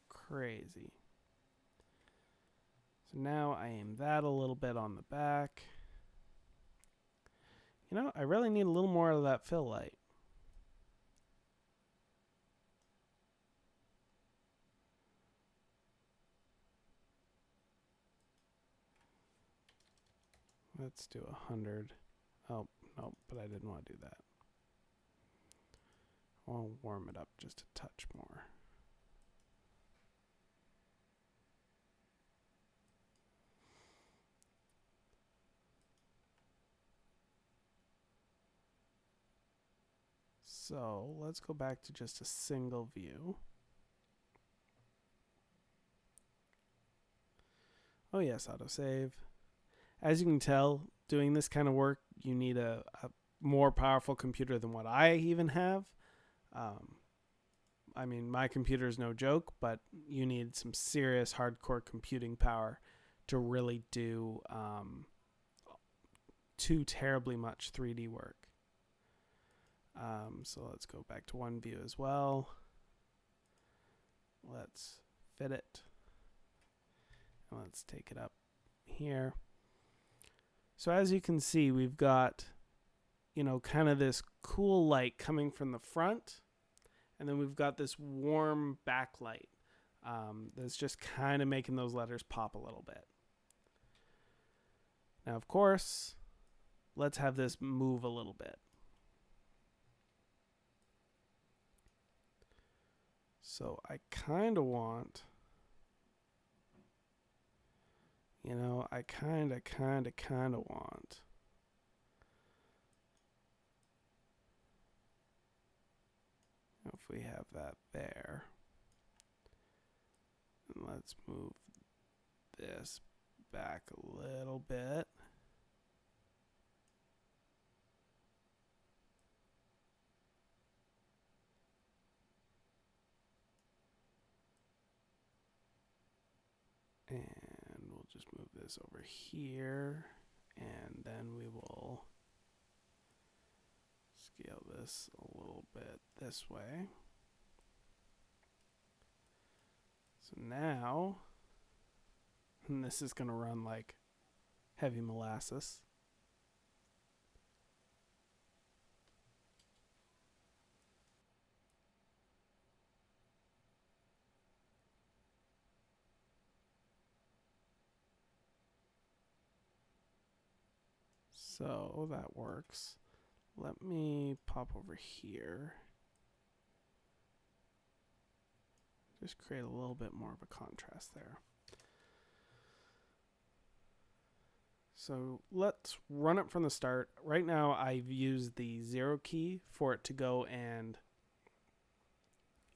Speaker 1: crazy. So now I aim that a little bit on the back. You know, I really need a little more of that fill light. Let's do 100. Oh, no, but I didn't want to do that. I want to warm it up just a touch more. So let's go back to just a single view. Oh yes, autosave. As you can tell, doing this kind of work, you need a more powerful computer than what I even have. I mean, my computer is no joke, but you need some serious hardcore computing power to really do too terribly much 3D work. So let's go back to one view as well. Let's fit it. And let's take it up here. So as you can see, we've got, you know, kind of this cool light coming from the front. And then we've got this warm backlight that's just kind of making those letters pop a little bit. Now, of course, let's have this move a little bit. So I kind of want, you know, I kind of want if we have that there. And let's move this back a little bit. And we'll just move this over here. And then we will scale this a little bit this way. So now, and this is going to run like heavy molasses. So that works. Let me pop over here. Just create a little bit more of a contrast there. So let's run it from the start. Right now I've used the 0 key for it to go, and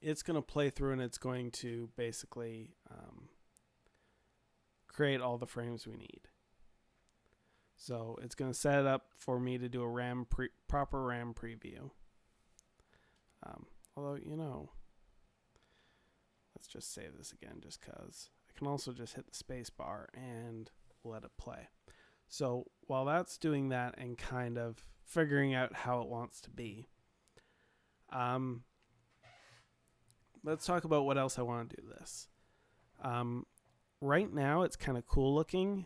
Speaker 1: it's going to play through and it's going to basically create all the frames we need. So it's going to set it up for me to do a proper RAM preview. Although, let's just save this again just because. I can also just hit the space bar and let it play. So while that's doing that and kind of figuring out how it wants to be, let's talk about what else I want to do this. Right now it's kind of cool looking,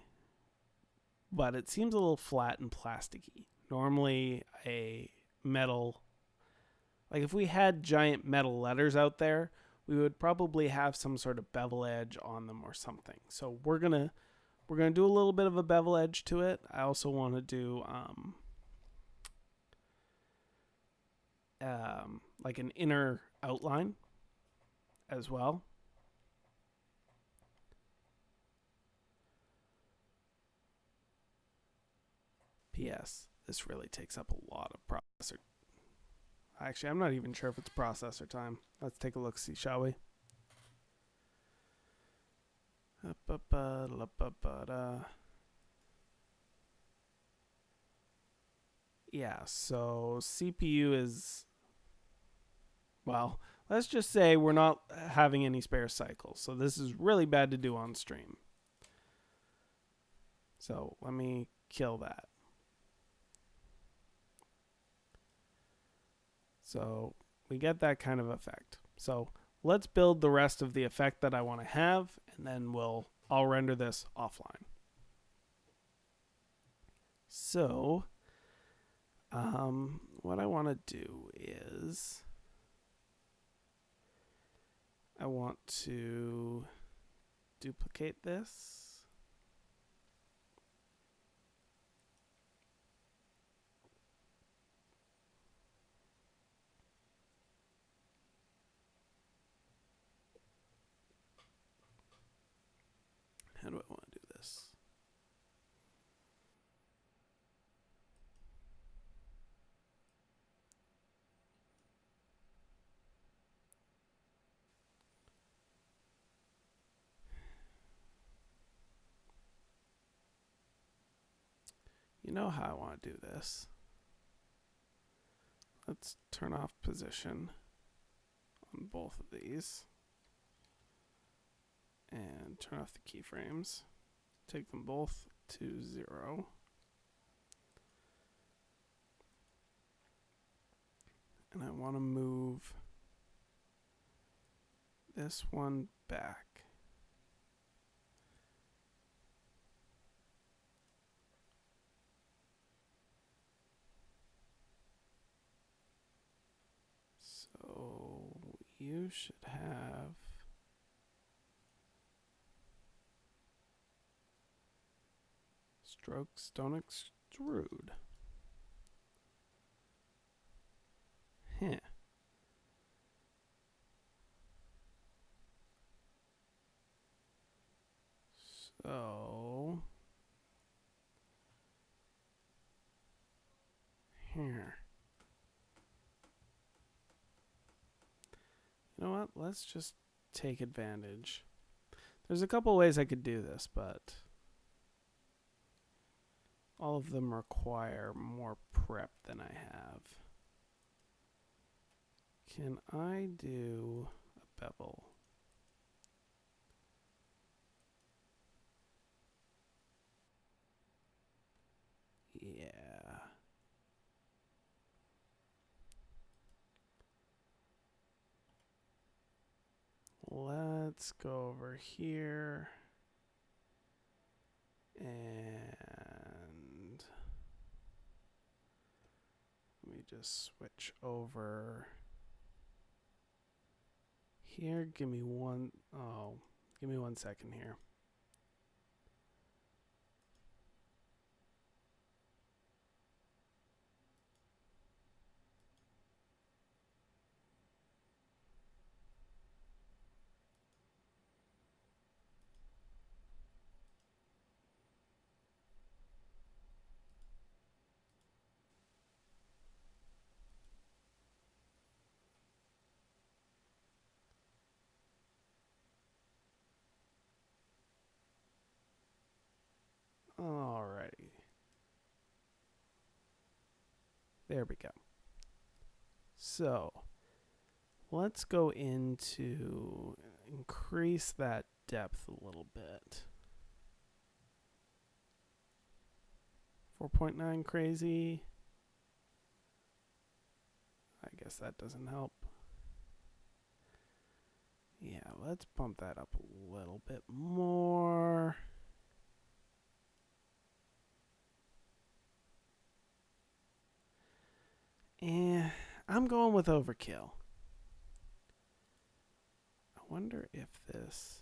Speaker 1: but it seems a little flat and plasticky. Normally a metal, like if we had giant metal letters out there, we would probably have some sort of bevel edge on them or something. So we're gonna do a little bit of a bevel edge to it. I also want to do like an inner outline as well. P.S. This really takes up a lot of processor. Actually, I'm not even sure if it's processor time. Let's take a look, see, shall we? Yeah, so CPU is, well, let's just say we're not having any spare cycles. So this is really bad to do on stream. So let me kill that. So we get that kind of effect. So let's build the rest of the effect that I want to have, and then I'll render this offline. So what I want to do is I want to duplicate this. How do I want to do this? You know how I want to do this. Let's turn off position on both of these and turn off the keyframes. Take them both to 0. And I want to move this one back. So you should have strokes don't extrude. Heh. So here. You know what? Let's just take advantage. There's a couple ways I could do this, but all of them require more prep than I have. Can I do a bevel? Yeah. Let's go over here and let me just switch over here. Give me one second here. There we go. So let's go into increase that depth a little bit. 4.9 crazy. I guess that doesn't help. Yeah, let's bump that up a little bit more. And I'm going with overkill. I wonder if this...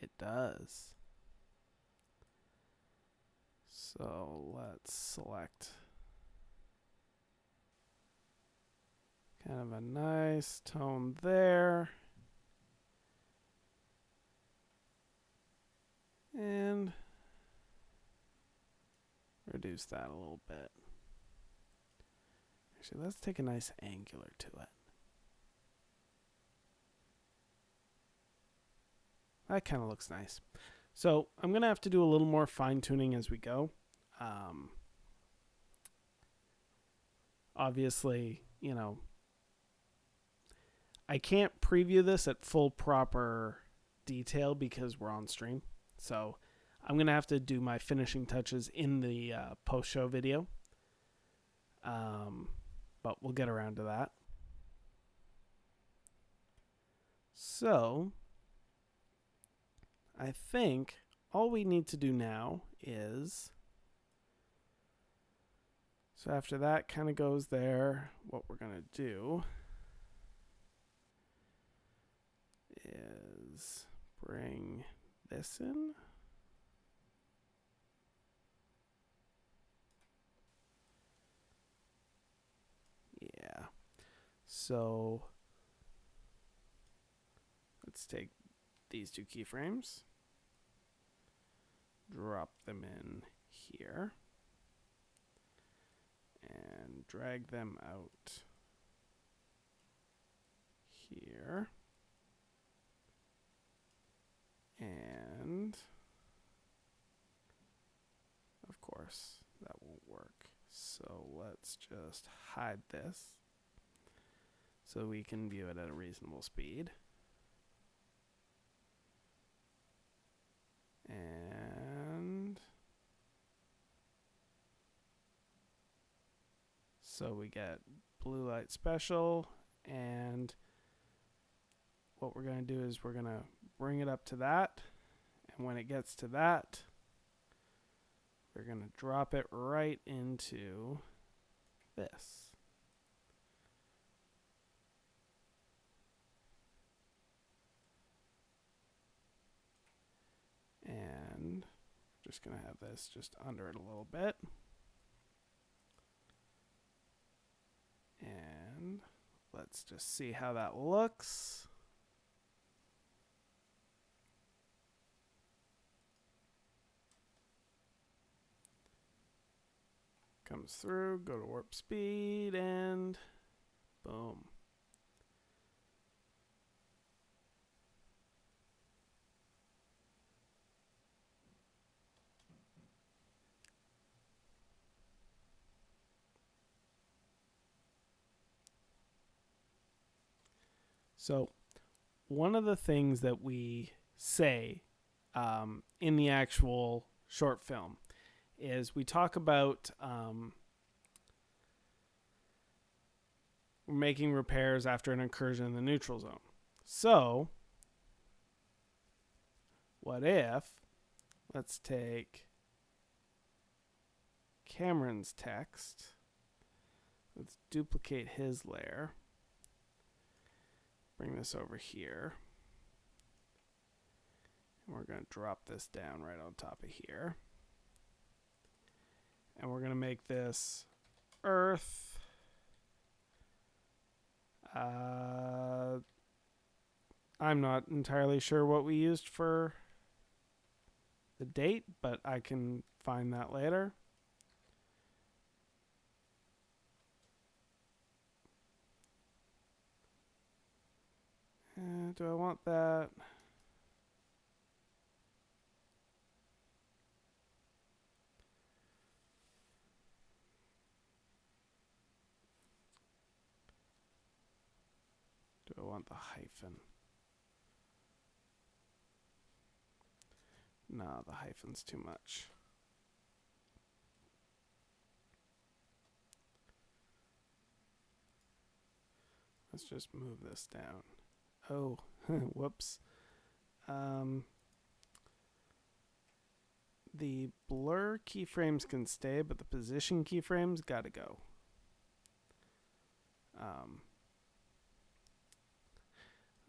Speaker 1: it does. So let's select kind of a nice tone there. And reduce that a little bit. Actually, let's take a nice angular to it. That kind of looks nice. So I'm going to have to do a little more fine tuning as we go. Obviously, you know, I can't preview this at full proper detail because we're on stream. So I'm going to have to do my finishing touches in the post-show video. But we'll get around to that. So I think all we need to do now is... So after that kind of goes there, what we're going to do is bring this in. Yeah. So let's take these two keyframes, drop them in here, and drag them out here. And of course, that won't work. So let's just hide this so we can view it at a reasonable speed. And so we get blue light special, and what we're going to do is we're going to bring it up to that, and when it gets to that, we're going to drop it right into this. And just going to have this just under it a little bit. And let's just see how that looks. Comes through, go to warp speed, and boom. So one of the things that we say in the actual short film is we talk about making repairs after an incursion in the neutral zone. So what if, let's take Cameron's text, let's duplicate his layer, bring this over here, and we're going to drop this down right on top of here, and we're going to make this Earth. I'm not entirely sure what we used for the date, but I can find that later. Do I want that? want the hyphen. No, the hyphen's too much. Let's just move this down. Oh, whoops. The blur keyframes can stay, but the position keyframes gotta go.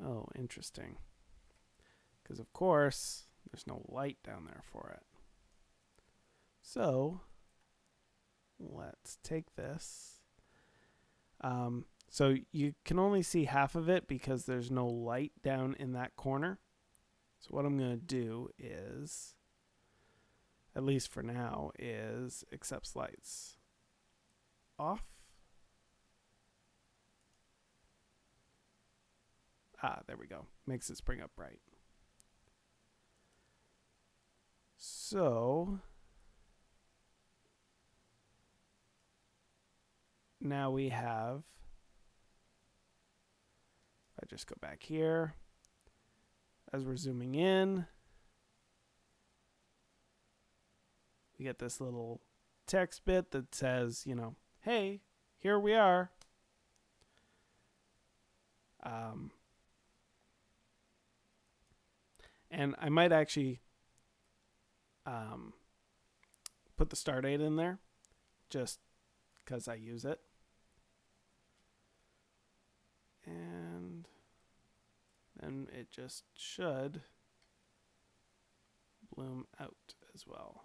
Speaker 1: Oh, interesting. Because, of course, there's no light down there for it. So, let's take this. So you can only see half of it because there's no light down in that corner. So what I'm going to do is, at least for now, is accepts lights off. There we go. Makes it spring up bright. So now we have, if I just go back here, as we're zooming in, we get this little text bit that says, you know, hey, here we are. And I might actually put the start date in there just because I use it. And then it just should bloom out as well.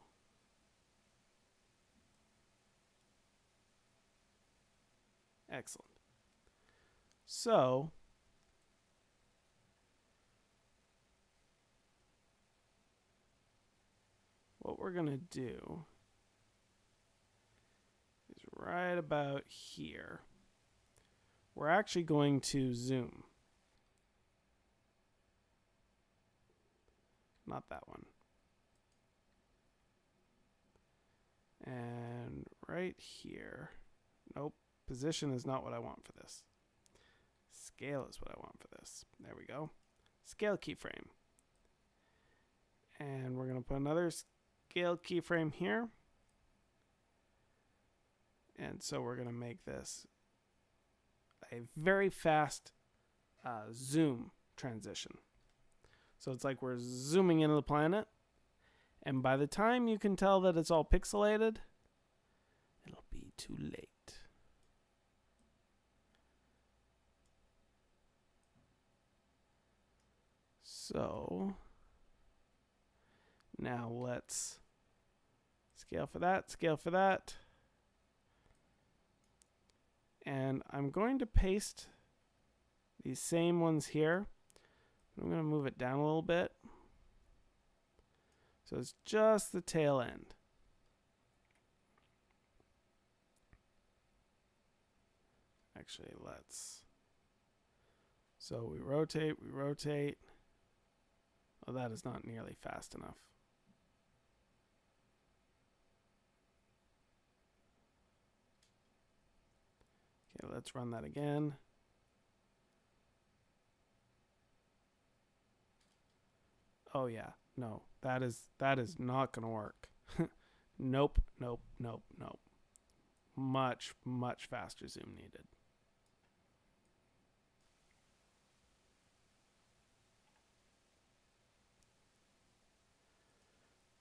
Speaker 1: Excellent. So what we're going to do is right about here. We're actually going to zoom. Not that one. And right here. Nope. Position is not what I want for this. Scale is what I want for this. There we go. Scale keyframe. And we're going to put another scale keyframe here. And so we're going to make this a very fast zoom transition. So it's like we're zooming into the planet. And by the time you can tell that it's all pixelated, it'll be too late. So now let's scale for that, scale for that. And I'm going to paste these same ones here. I'm going to move it down a little bit. So it's just the tail end. Actually, let's. So we rotate, we rotate. Oh, that is not nearly fast enough. Okay, let's run that again. Oh yeah, no, that is not gonna work. Nope, nope, nope, nope. Much, much faster zoom needed.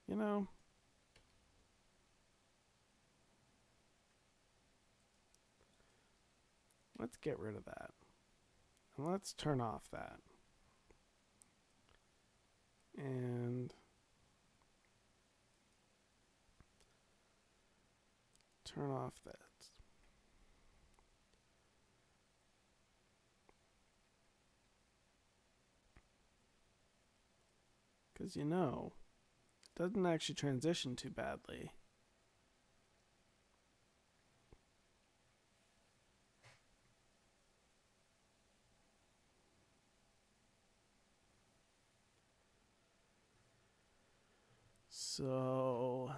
Speaker 1: You know, let's get rid of that. And let's turn off that. And turn off that. Because you know, it doesn't actually transition too badly. So,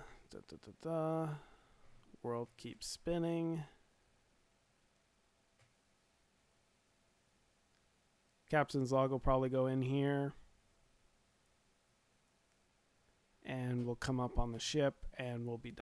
Speaker 1: world keeps spinning. Captain's log will probably go in here. And we'll come up on the ship and we'll be done.